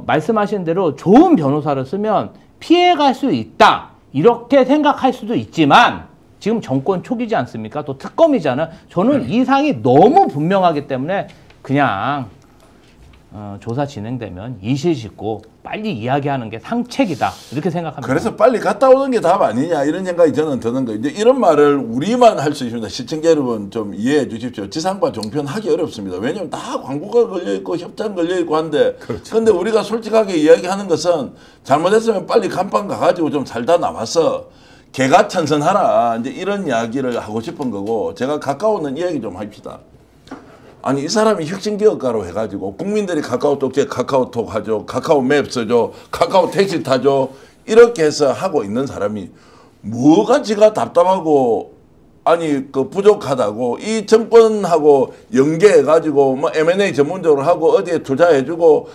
말씀하신 대로 좋은 변호사를 쓰면 피해갈 수 있다. 이렇게 생각할 수도 있지만 지금 정권 초기지 않습니까? 또 특검이잖아요. 저는 이 사항이 너무 분명하기 때문에 그냥 조사 진행되면 이실 짓고 빨리 이야기하는 게 상책이다. 이렇게 생각합니다. 그래서 빨리 갔다 오는 게 답 아니냐 이런 생각이 저는 드는 거예요. 이제 이런 말을 우리만 할 수 있습니다. 시청자 여러분 좀 이해해 주십시오. 지상파 종편 하기 어렵습니다. 왜냐하면 다 광고가 걸려있고 협찬 걸려있고 한데 그렇죠. 근데 우리가 솔직하게 이야기하는 것은 잘못했으면 빨리 감방 가가지고 좀 살다 나와서 개가천선하라. 이제 이런 이야기를 하고 싶은 거고 제가 가까우는 이야기 좀 합시다. 아니 이 사람이 혁신기업가로 해가지고 국민들이 카카오톡에 카카오톡 하죠. 카카오맵 쓰죠. 카카오 택시 타죠. 이렇게 해서 하고 있는 사람이 뭐가 지가 답답하고 아니 그 부족하다고 이 정권하고 연계해가지고 뭐 M&A 전문적으로 하고 어디에 투자해주고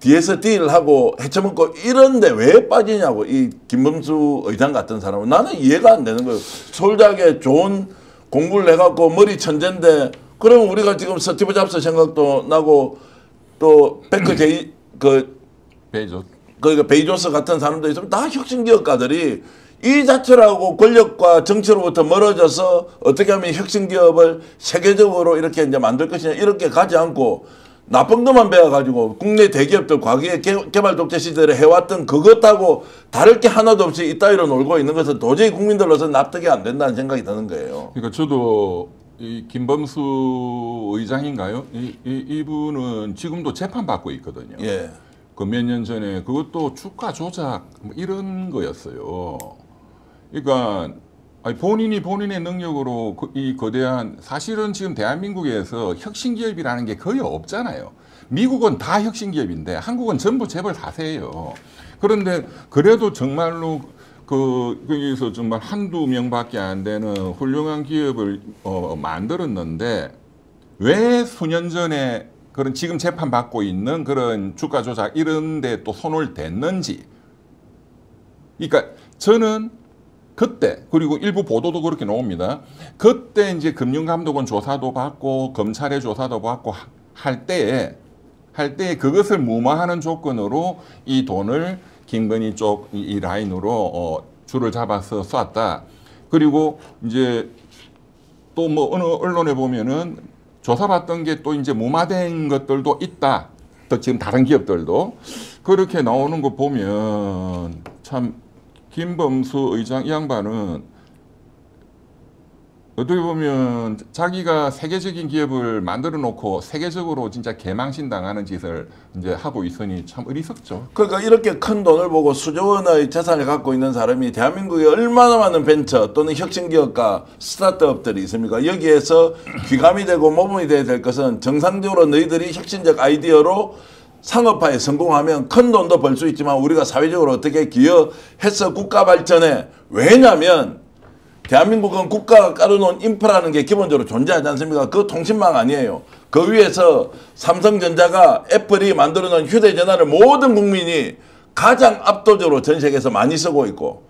뒤에서 딜하고 헤쳐먹고 이런데 왜 빠지냐고. 이 김범수 의장 같은 사람은 나는 이해가 안 되는 거예요. 서울대학에 좋은 공부를 해갖고 머리 천재인데 그러면 우리가 지금 스티브 잡스 생각도 나고 또 베크 제이 베이조스 같은 사람도 있으면 다 혁신기업가들이 이 자체라고 권력과 정치로부터 멀어져서 어떻게 하면 혁신기업을 세계적으로 이렇게 이제 만들 것이냐 이렇게 가지 않고 나쁜 것만 배워가지고 국내 대기업들 과거에 개발 독재 시절에 해왔던 그것하고 다를 게 하나도 없이 이따위로 놀고 있는 것은 도저히 국민들로서 납득이 안 된다는 생각이 드는 거예요. 그러니까 저도 이 김범수 의장인가요? 이분은 지금도 재판받고 있거든요. 예. 그 몇 년 전에 그것도 주가 조작 뭐 이런 거였어요. 그러니까 아니 본인이 본인의 능력으로 이 거대한 사실은 지금 대한민국에서 혁신기업이라는 게 거의 없잖아요. 미국은 다 혁신기업인데 한국은 전부 재벌 4세예요. 그런데 그래도 정말로 거기서 정말 한두 명밖에 안 되는 훌륭한 기업을 만들었는데 왜 수년 전에 그런 지금 재판받고 있는 그런 주가 조작 이런 데 또 손을 댔는지. 그러니까 저는 그때 그리고 일부 보도도 그렇게 나옵니다. 그때 이제 금융감독원 조사도 받고 검찰의 조사도 받고 할 때에 그것을 무마하는 조건으로 이 돈을 김건희 쪽 이 라인으로 줄을 잡아서 쐈다. 그리고 이제 또 뭐 어느 언론에 보면은 조사받던 게 또 이제 무마된 것들도 있다. 또 지금 다른 기업들도 그렇게 나오는 거 보면 참. 김범수 의장 이 양반은 어떻게 보면 자기가 세계적인 기업을 만들어 놓고 세계적으로 진짜 개망신 당하는 짓을 이제 하고 있으니 참 어리석죠. 그러니까 이렇게 큰 돈을 보고 수조 원의 재산을 갖고 있는 사람이 대한민국에 얼마나 많은 벤처 또는 혁신기업과 스타트업들이 있습니까? 여기에서 귀감이 되고 모범이 돼야 될 것은 정상적으로 너희들이 혁신적 아이디어로 상업화에 성공하면 큰 돈도 벌 수 있지만 우리가 사회적으로 어떻게 기여해서 국가 발전에 왜냐하면 대한민국은 국가가 깔아놓은 인프라는 게 기본적으로 존재하지 않습니까? 그 통신망 아니에요. 그 위에서 삼성전자가 애플이 만들어놓은 휴대전화를 모든 국민이 가장 압도적으로 전 세계에서 많이 쓰고 있고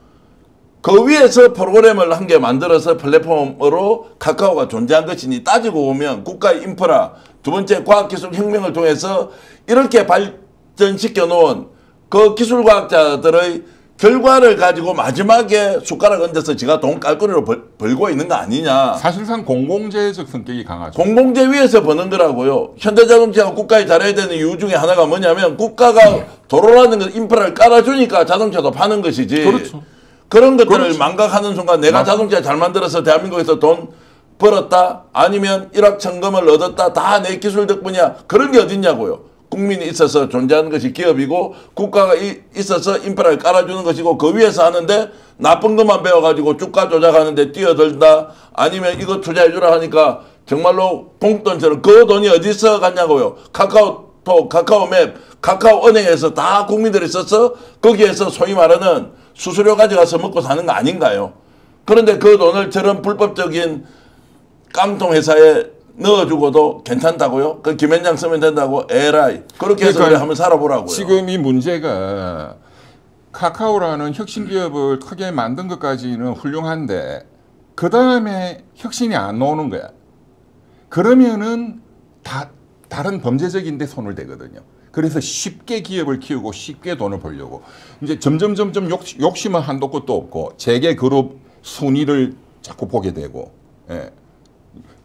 그 위에서 프로그램을 한 개 만들어서 플랫폼으로 카카오가 존재한 것이니 따지고 보면 국가의 인프라 두 번째 과학기술 혁명을 통해서 이렇게 발전시켜 놓은 그 기술과학자들의 결과를 가지고 마지막에 숟가락 얹어서 지가 돈 깔거리로 벌고 있는 거 아니냐. 사실상 공공재적 성격이 강하죠. 공공재 위에서 버는 거라고요. 현대자동차가 국가에 잘해야 되는 이유 중에 하나가 뭐냐면 국가가 도로라는 것 인프라를 깔아주니까 자동차도 파는 것이지. 그렇죠. 그런 것들을 망각하는 순간 내가 자동차 잘 만들어서 대한민국에서 돈 벌었다 아니면 일확천금을 얻었다 다 내 기술 덕분이야. 그런 게 어딨냐고요. 국민이 있어서 존재하는 것이 기업이고 국가가 있어서 인프라를 깔아주는 것이고 그 위에서 하는데 나쁜 것만 배워가지고 주가 조작하는데 뛰어들다 아니면 이거 투자해주라 하니까 정말로 봉돈처럼 그 돈이 어디서 갔냐고요. 카카오톡, 카카오맵, 카카오은행에서 다 국민들이 써서 거기에서 소위 말하는 수수료 가져가서 먹고 사는 거 아닌가요? 그런데 그 돈을 저런 불법적인 깡통 회사에 넣어주고도 괜찮다고요? 그 김현장 쓰면 된다고? 에라이. 그렇게 해서 그러니까 한번 살아보라고요. 지금 이 문제가 카카오라는 혁신기업을 크게 만든 것까지는 훌륭한데 그 다음에 혁신이 안 나오는 거야. 그러면은 다른 범죄적인 데 손을 대거든요. 그래서 쉽게 기업을 키우고 쉽게 돈을 벌려고 이제 점점 욕심은 한도 끝도 없고 재계 그룹 순위를 자꾸 보게 되고 예.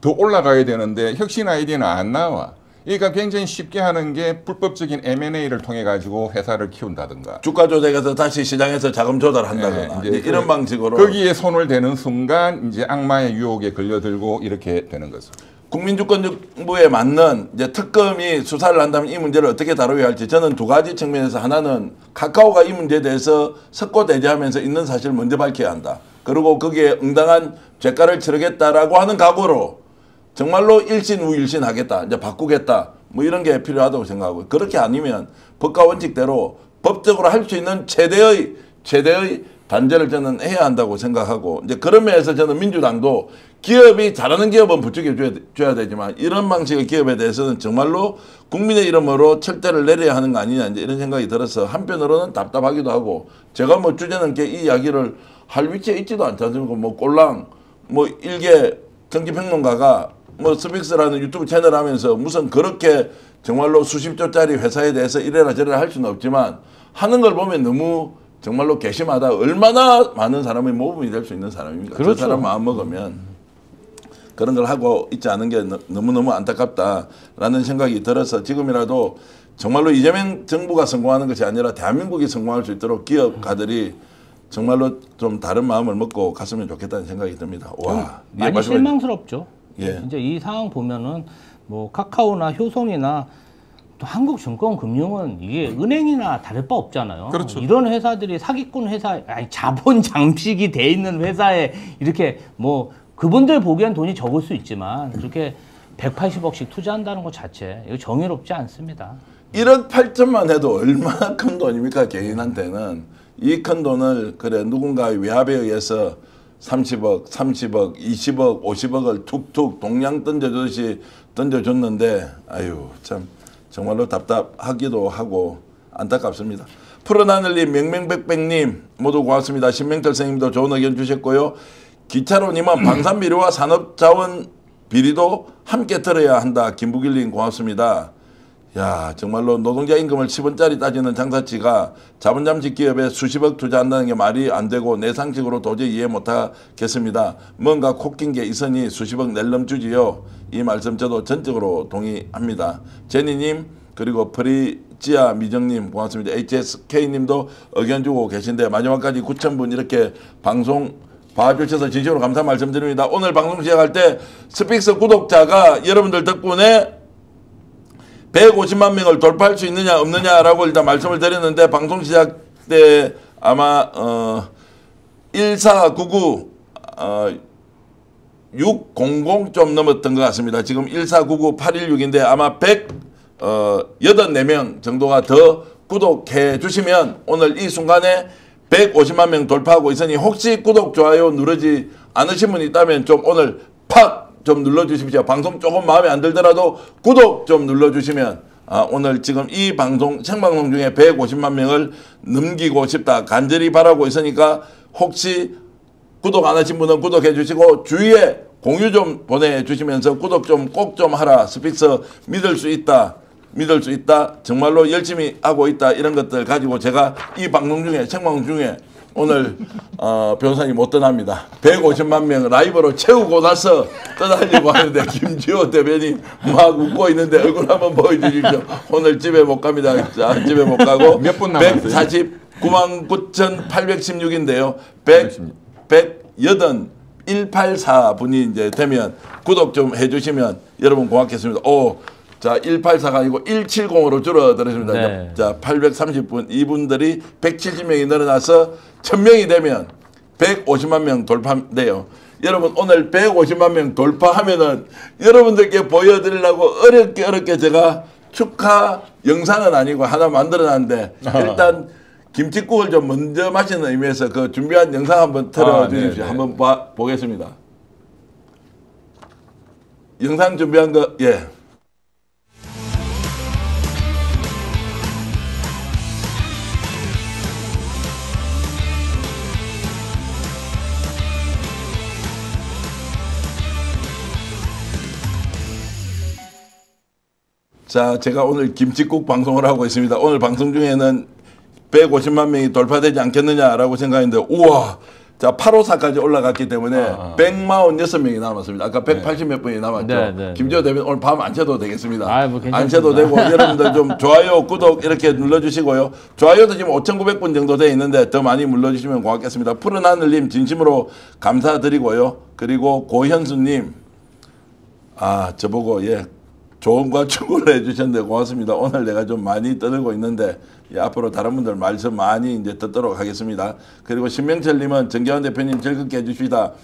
더 올라가야 되는데 혁신 아이디어는 안 나와. 그러니까 굉장히 쉽게 하는 게 불법적인 M&A를 통해 가지고 회사를 키운다든가 주가 조작해서 다시 시장에서 자금 조달한다거나 이제 이런 방식으로 거기에 손을 대는 순간 이제 악마의 유혹에 걸려들고 이렇게 되는 거죠. 국민주권정부에 맞는 이제 특검이 수사를 한다면 이 문제를 어떻게 다루어야 할지 저는 두 가지 측면에서 하나는 카카오가 이 문제에 대해서 석고대죄하면서 있는 사실을 먼저 밝혀야 한다. 그리고 거기에 응당한 죄가를 치르겠다라고 하는 각오로 정말로 일신 우일신 하겠다. 이제 바꾸겠다. 뭐 이런 게 필요하다고 생각하고요. 그렇게 아니면 법과 원칙대로 법적으로 할 수 있는 최대의 단죄를 저는 해야 한다고 생각하고 이제 그런 면에서 저는 민주당도 기업이 잘하는 기업은 부추겨 줘야 되지만 이런 방식의 기업에 대해서는 정말로 국민의 이름으로 철대를 내려야 하는 거 아니냐 이제 이런 생각이 들어서 한편으로는 답답하기도 하고 제가 뭐 주제넘게 이 이야기를 할 위치에 있지도 않지 않습니까? 뭐 꼴랑 뭐 일개 정치평론가가 뭐 스픽스라는 유튜브 채널 하면서 무슨 그렇게 정말로 수십조짜리 회사에 대해서 이래라 저래라 할 수는 없지만 하는 걸 보면 너무 정말로 괘씸하다. 얼마나 많은 사람의 모범이 될 수 있는 사람입니까? 그렇죠. 저 사람 마음 먹으면 그런 걸 하고 있지 않은 게 너무너무 안타깝다라는 생각이 들어서 지금이라도 정말로 이재명 정부가 성공하는 것이 아니라 대한민국이 성공할 수 있도록 기업가들이 정말로 좀 다른 마음을 먹고 갔으면 좋겠다는 생각이 듭니다. 와, 많이 실망스럽죠. 예. 이제 이 상황 보면은 뭐 카카오나 효성이나 또 한국증권금융은 이게 은행이나 다를 바 없잖아요. 그렇죠. 이런 회사들이 사기꾼 회사, 아니 자본 장식이 돼 있는 회사에 이렇게 뭐 그분들 보기엔 돈이 적을 수 있지만 그렇게 180억씩 투자한다는 것 자체 이거 정의롭지 않습니다. 1억 8천만 해도 얼마나 큰 돈입니까? 개인한테는. 이 큰 돈을 그래 누군가의 외압에 의해서 30억, 30억, 20억, 50억을 툭툭 동양 던져주듯이 던져줬는데 아유 참 정말로 답답하기도 하고 안타깝습니다. 푸른 하늘님, 명명백백님 모두 고맙습니다. 신명철 선생님도 좋은 의견 주셨고요. 기차로님은 방산비료와 산업자원 비리도 함께 들어야 한다. 김부길님 고맙습니다. 야 정말로 노동자 임금을 10원짜리 따지는 장사치가 자본잠식 기업에 수십억 투자한다는 게 말이 안 되고 내 상식으로 도저히 이해 못하겠습니다. 뭔가 콕낀 게 있으니 수십억 낼름 주지요. 이 말씀 저도 전적으로 동의합니다. 제니님 그리고 프리지아 미정님 고맙습니다. HSK님도 의견 주고 계신데 마지막까지 9,000분 이렇게 방송 봐주셔서 진심으로 감사 말씀드립니다. 오늘 방송 시작할 때 스픽스 구독자가 여러분들 덕분에 150만 명을 돌파할 수 있느냐 없느냐라고 일단 말씀을 드렸는데 방송 시작 때 아마 1499 600 좀 넘었던 것 같습니다. 지금 1499 816인데 아마 184명 정도가 더 구독해 주시면 오늘 이 순간에 150만 명 돌파하고 있으니 혹시 구독, 좋아요 누르지 않으신 분 있다면 좀 오늘 팍 좀 눌러주십시오. 방송 조금 마음에 안 들더라도 구독 좀 눌러주시면 오늘 지금 이 방송 생방송 중에 150만 명을 넘기고 싶다 간절히 바라고 있으니까 혹시 구독 안 하신 분은 구독해 주시고 주위에 공유 좀 보내주시면서 구독 좀 꼭 좀 하라. 스픽스 믿을 수 있다. 정말로 열심히 하고 있다. 이런 것들 가지고 제가 이 방송 중에 생방송 중에 오늘 변호사님 못 떠납니다. 150만 명 라이브로 채우고 나서 떠나려고 하는데 김지호 대변인 막 웃고 있는데 얼굴 한번 보여주십시오. 오늘 집에 못 갑니다. 자, 집에 못 가고 몇 분 남았어요? 149만 184분이 이제 되면 구독 좀 해주시면 여러분 고맙겠습니다. 자, 184가 아니고 170으로 줄어들었습니다. 네. 자, 830분. 이분들이 170명이 늘어나서 1000명이 되면 150만 명 돌파인데요. 여러분, 오늘 150만 명 돌파하면은 여러분들께 보여드리려고 어렵게 제가 축하 영상은 아니고 하나 만들어놨는데 일단 김치국을 좀 먼저 마시는 의미에서 그 준비한 영상 한번 틀어주십시오. 한번 보겠습니다. 영상 준비한 거, 예. 자, 제가 오늘 김치국 방송을 하고 있습니다. 오늘 방송 중에는 150만 명이 돌파되지 않겠느냐라고 생각했는데 우와, 자 854까지 올라갔기 때문에 146명이 남았습니다. 아까 180몇 분이 남았죠. 네. 김지호 대변인 오늘 밤 안 쉬어도 되겠습니다. 뭐 괜찮습니다. 안 쉬어도 되고 여러분들 좀 좋아요, 구독 이렇게 눌러주시고요. 좋아요도 지금 5,900분 정도 돼 있는데 더 많이 눌러주시면 고맙겠습니다. 푸른 하늘님 진심으로 감사드리고요. 그리고 고현수님 저보고 조언과 충고를 해주셨는데 고맙습니다. 오늘 내가 좀 많이 떠들고 있는데 앞으로 다른 분들 말씀 많이 이제 듣도록 하겠습니다. 그리고 신명철님은 정계환 대표님 즐겁게 해주시다.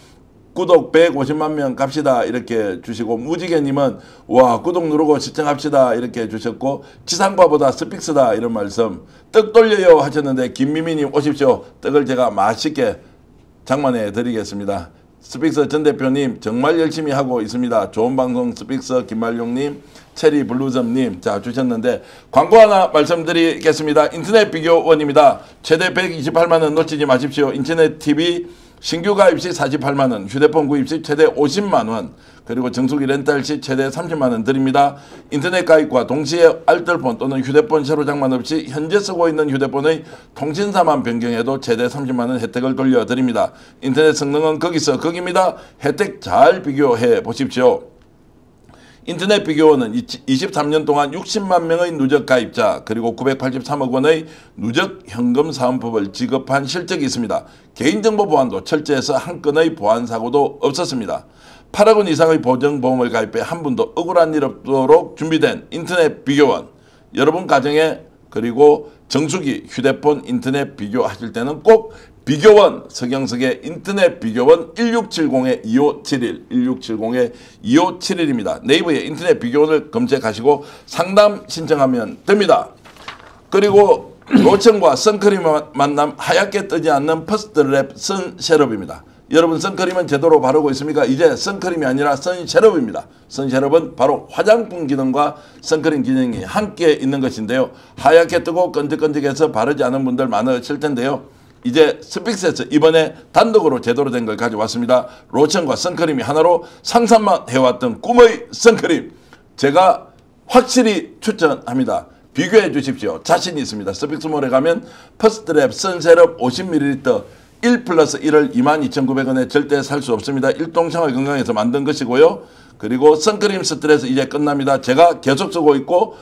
구독 150만 명 갑시다 이렇게 주시고, 무지개님은 와 구독 누르고 시청합시다 이렇게 주셨고, 지상파보다 스픽스다 이런 말씀, 떡 돌려요 하셨는데 김미미님 오십시오. 떡을 제가 맛있게 장만해 드리겠습니다. 스픽스 전 대표님 정말 열심히 하고 있습니다. 좋은 방송 스픽스 김말용님, 체리 블루점님 자 주셨는데, 광고 하나 말씀드리겠습니다. 인터넷 비교원입니다. 최대 128만원 놓치지 마십시오. 인터넷 TV 신규 가입 시 48만원, 휴대폰 구입 시 최대 50만원, 그리고 정수기 렌탈 시 최대 30만원 드립니다. 인터넷 가입과 동시에 알뜰폰 또는 휴대폰 새로 장만 없이 현재 쓰고 있는 휴대폰의 통신사만 변경해도 최대 30만원 혜택을 돌려드립니다. 인터넷 성능은 거기서 거기입니다. 혜택 잘 비교해 보십시오. 인터넷 비교원은 23년 동안 60만 명의 누적 가입자, 그리고 983억 원의 누적 현금 사은법을 지급한 실적이 있습니다. 개인정보 보안도 철저해서 한 건의 보안 사고도 없었습니다. 8억 원 이상의 보정보험을 가입해 한 분도 억울한 일 없도록 준비된 인터넷 비교원, 여러분 가정에 그리고 정수기, 휴대폰 인터넷 비교하실 때는 꼭 비교원, 서경석의 인터넷 비교원 1670-2571, 1670-2571입니다. 네이버에 인터넷 비교원을 검색하시고 상담 신청하면 됩니다. 그리고 로션과 선크림의 만남, 하얗게 뜨지 않는 퍼스트랩 선셋업입니다. 여러분 선크림은 제대로 바르고 있습니까? 이제 선크림이 아니라 선셋업입니다. 선셋업은 바로 화장품 기능과 선크림 기능이 함께 있는 것인데요. 하얗게 뜨고 끈적끈적해서 바르지 않은 분들 많으실 텐데요. 이제 스픽스에서 이번에 단독으로 제대로 된 걸 가져왔습니다. 로션과 선크림이 하나로 상상만 해왔던 꿈의 선크림, 제가 확실히 추천합니다. 비교해 주십시오. 자신 있습니다. 스픽스몰에 가면 퍼스트랩 선셋업 50ml 1+1을 22,900원에 절대 살 수 없습니다. 일동생활 건강에서 만든 것이고요. 그리고 선크림 스트레스 이제 끝납니다. 제가 계속 쓰고 있고,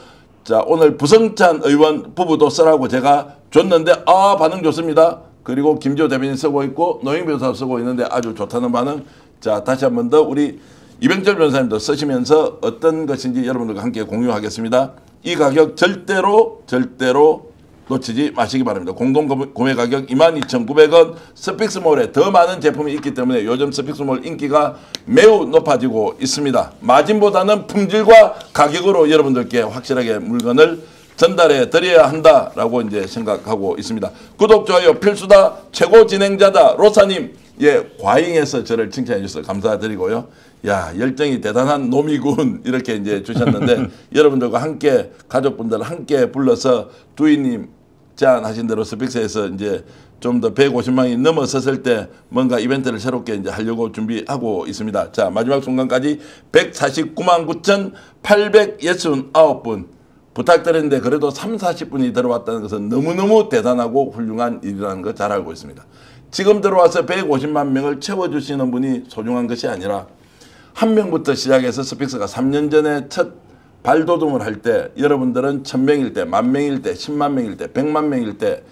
자 오늘 부성찬 의원 부부도 쓰라고 제가 줬는데 반응 좋습니다. 그리고 김지호 대변인 쓰고 있고 노영 변호사 쓰고 있는데 아주 좋다는 반응. 자 다시 한 번 더 우리 이병철 변호사님도 쓰시면서 어떤 것인지 여러분들과 함께 공유하겠습니다. 이 가격 절대로 놓치지 마시기 바랍니다. 공동 구매 가격 22,900원. 스픽스몰에 더 많은 제품이 있기 때문에 요즘 스픽스몰 인기가 매우 높아지고 있습니다. 마진보다는 품질과 가격으로 여러분들께 확실하게 물건을 전달해 드려야 한다라고 이제 생각하고 있습니다. 구독, 좋아요 필수다. 최고 진행자다. 로사님, 예, 과잉해서 저를 칭찬해 주셔서 감사드리고요. 야, 열정이 대단한 놈이군 이렇게 이제 주셨는데 여러분들과 함께 가족분들 함께 불러서 두이님 제안하신 대로 스픽스에서 이제 좀 더 150만이 넘어섰을 때 뭔가 이벤트를 새롭게 이제 하려고 준비하고 있습니다. 자, 마지막 순간까지 149만 9,869분 부탁드렸는데 그래도 30-40분이 들어왔다는 것은 너무너무 대단하고 훌륭한 일이라는 거 잘 알고 있습니다. 지금 들어와서 150만 명을 채워주시는 분이 소중한 것이 아니라 한 명부터 시작해서 스픽스가 3년 전에 첫 발돋움을 할 때 여러분들은 1000명일 때, 10,000명일 때, 10만 명일 때, 100만 명일 때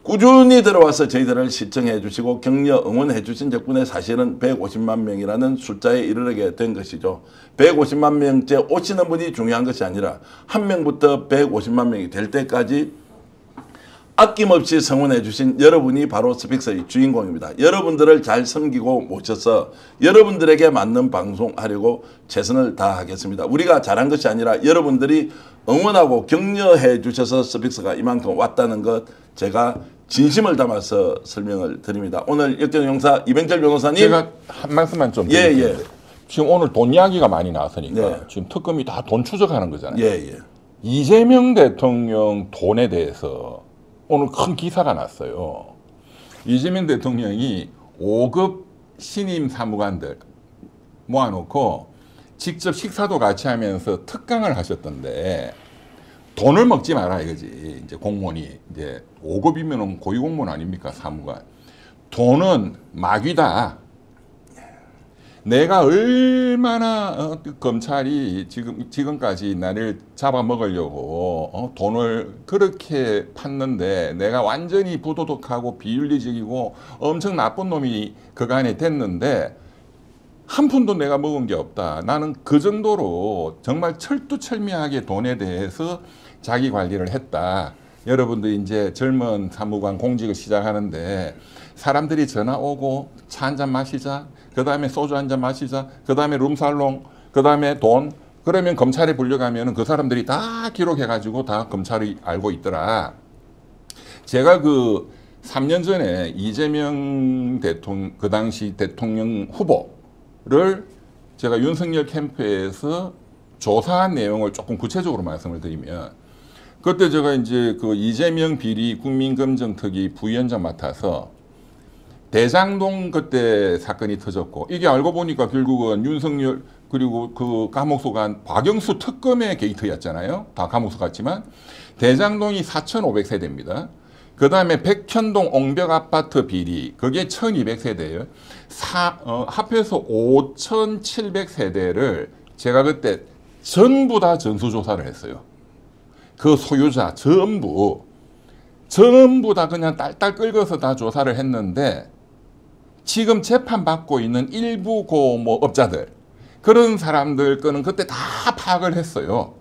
꾸준히 들어와서 저희들을 시청해 주시고 격려 응원해 주신 덕분에 사실은 150만 명이라는 숫자에 이르게 된 것이죠. 150만 명째 오시는 분이 중요한 것이 아니라 한 명부터 150만 명이 될 때까지 아낌없이 성원해 주신 여러분이 바로 스픽스의 주인공입니다. 여러분들을 잘 섬기고 모셔서 여러분들에게 맞는 방송하려고 최선을 다하겠습니다. 우리가 잘한 것이 아니라 여러분들이 응원하고 격려해 주셔서 스픽스가 이만큼 왔다는 것 제가 진심을 담아서 설명을 드립니다. 오늘 역전용사 이병철 변호사님, 제가 한 말씀만 좀 드릴게요. 지금 오늘 돈 이야기가 많이 나왔으니까 지금 특검이 다 돈 추적하는 거잖아요. 이재명 대통령 돈에 대해서 오늘 큰 기사가 났어요. 이재명 대통령이 5급 신임 사무관들 모아놓고 직접 식사도 같이 하면서 특강을 하셨던데 돈을 먹지 마라 이거지. 이제 공무원이 이제 5급이면 고위공무원 아닙니까? 사무관. 돈은 마귀다. 내가 얼마나 검찰이 지금까지 나를 잡아먹으려고 돈을 그렇게 팠는데 내가 완전히 부도덕하고 비윤리적이고 엄청 나쁜 놈이 그간에 됐는데 한 푼도 내가 먹은 게 없다. 나는 그 정도로 정말 철두철미하게 돈에 대해서 자기 관리를 했다. 여러분들 이제 젊은 사무관 공직을 시작하는데 사람들이 전화 오고 차 한잔 마시자. 그 다음에 소주 한잔 마시자, 그 다음에 룸살롱, 그 다음에 돈. 그러면 검찰에 불려가면 그 사람들이 다 기록해가지고 다 검찰이 알고 있더라. 제가 그 3년 전에 이재명 대통령, 그 당시 대통령 후보를 제가 윤석열 캠프에서 조사한 내용을 조금 구체적으로 말씀을 드리면, 그때 제가 이제 그 이재명 비리 국민검증특위 부위원장 맡아서 대장동 그때 사건이 터졌고, 이게 알고 보니까 결국은 윤석열 그리고 그 감옥소 간 박영수 특검의 게이트였잖아요. 다 감옥소 갔지만 대장동이 4,500세대입니다. 그 다음에 백현동 옹벽 아파트 비리, 그게 1,200세대예요. 합해서 5,700세대를 제가 그때 전부 다 전수조사를 했어요. 그 소유자 전부 다 그냥 딸딸 긁어서 다 조사를 했는데, 지금 재판받고 있는 일부 뭐 업자들, 그런 사람들 거는 그때 다 파악을 했어요.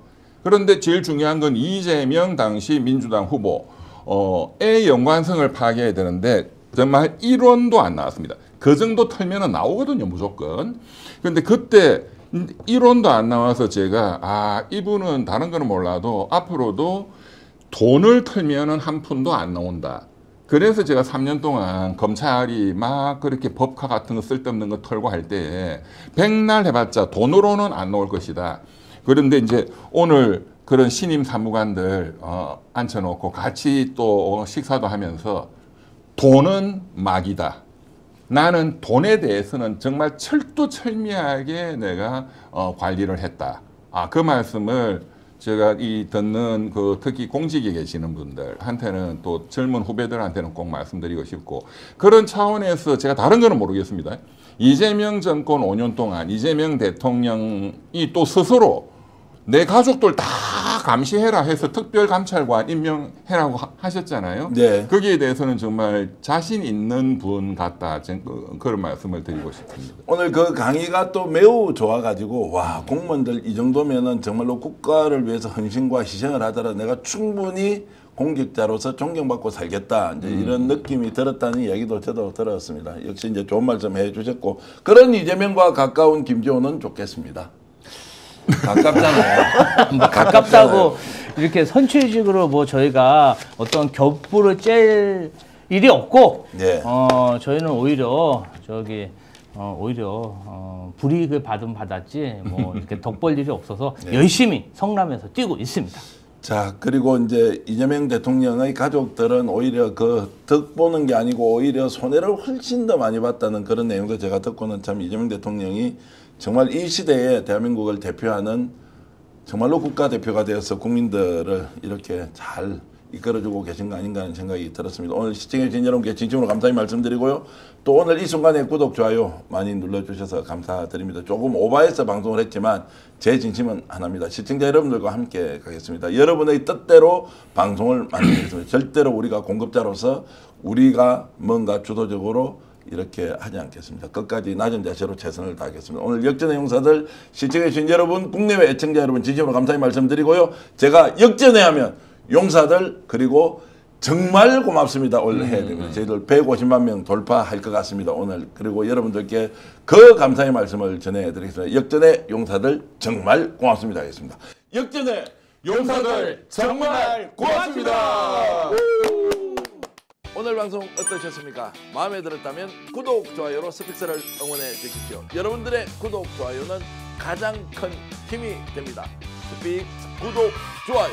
그런데 제일 중요한 건 이재명 당시 민주당 후보의 연관성을 파악해야 되는데 정말 1원도 안 나왔습니다. 그 정도 털면은 나오거든요, 무조건. 근데 그때 1원도 안 나와서 제가 이분은 다른 거는 몰라도 앞으로도 돈을 털면은 한 푼도 안 나온다. 그래서 제가 3년 동안 검찰이 막 그렇게 법카 같은 거 쓸데없는 거 털고 할 때 백날 해봤자 돈으로는 안 나올 것이다. 그런데 이제 오늘 그런 신임 사무관들 앉혀놓고 같이 또 식사도 하면서 돈은 막이다. 나는 돈에 대해서는 정말 철두철미하게 내가 관리를 했다. 그 말씀을 제가 듣는 그 특히 공직에 계시는 분들한테는, 또 젊은 후배들한테는 꼭 말씀드리고 싶고, 그런 차원에서 제가 다른 거는 모르겠습니다. 이재명 정권 5년 동안 이재명 대통령이 또 스스로 내 가족들 다 감시해라 해서 특별감찰관 임명해라고 하셨잖아요. 네. 거기에 대해서는 정말 자신 있는 분 같다. 그런 말씀을 드리고 싶습니다. 오늘 그 강의가 또 매우 좋아가지고, 와, 공무원들 이 정도면은 정말로 국가를 위해서 헌신과 희생을 하더라, 내가 충분히 공직자로서 존경받고 살겠다, 이제 이런 느낌이 들었다는 이야기도 저도 들었습니다. 역시 이제 좋은 말씀 해주셨고, 그런 이재명과 가까운 김지호는 좋겠습니다. 가깝잖아요. 뭐 가깝다고 이렇게 선출직으로 뭐 저희가 어떤 겹불을 쬐 일이 없고, 네. 저희는 오히려 불이익을 받았지 뭐 이렇게 덕벌 일이 없어서 네. 열심히 성남에서 뛰고 있습니다. 자, 그리고 이제 이재명 대통령의 가족들은 오히려 그 덕 보는 게 아니고 오히려 손해를 훨씬 더 많이 봤다는 그런 내용도 제가 듣고는, 참 이재명 대통령이 정말 이 시대에 대한민국을 대표하는 정말로 국가대표가 되어서 국민들을 이렇게 잘 이끌어주고 계신 거 아닌가 하는 생각이 들었습니다. 오늘 시청해주신 여러분께 진심으로 감사히 말씀드리고요. 또 오늘 이 순간에 구독, 좋아요 많이 눌러주셔서 감사드립니다. 조금 오버해서 방송을 했지만 제 진심은 하나입니다. 시청자 여러분들과 함께 가겠습니다. 여러분의 뜻대로 방송을 만들겠습니다. 절대로 우리가 공급자로서 우리가 뭔가 주도적으로 이렇게 하지 않겠습니다. 끝까지 낮은 자세로 최선을 다하겠습니다. 오늘 역전의 용사들 시청해주신 여러분, 국내외 애청자 여러분 진심으로 감사히 말씀드리고요. 제가 역전해 하면 용사들 그리고 정말 고맙습니다. 원래 해야 됩니다. 저희들 150만 명 돌파할 것 같습니다. 오늘. 그리고 여러분들께 그 감사의 말씀을 전해드리겠습니다. 역전의 용사들 정말 고맙습니다 하겠습니다. 역전의 용사들 정말 고맙습니다. 오늘 방송 어떠셨습니까? 마음에 들었다면 구독, 좋아요로 스픽스를 응원해 주십시오. 여러분들의 구독, 좋아요는 가장 큰 힘이 됩니다. 스픽스 구독, 좋아요.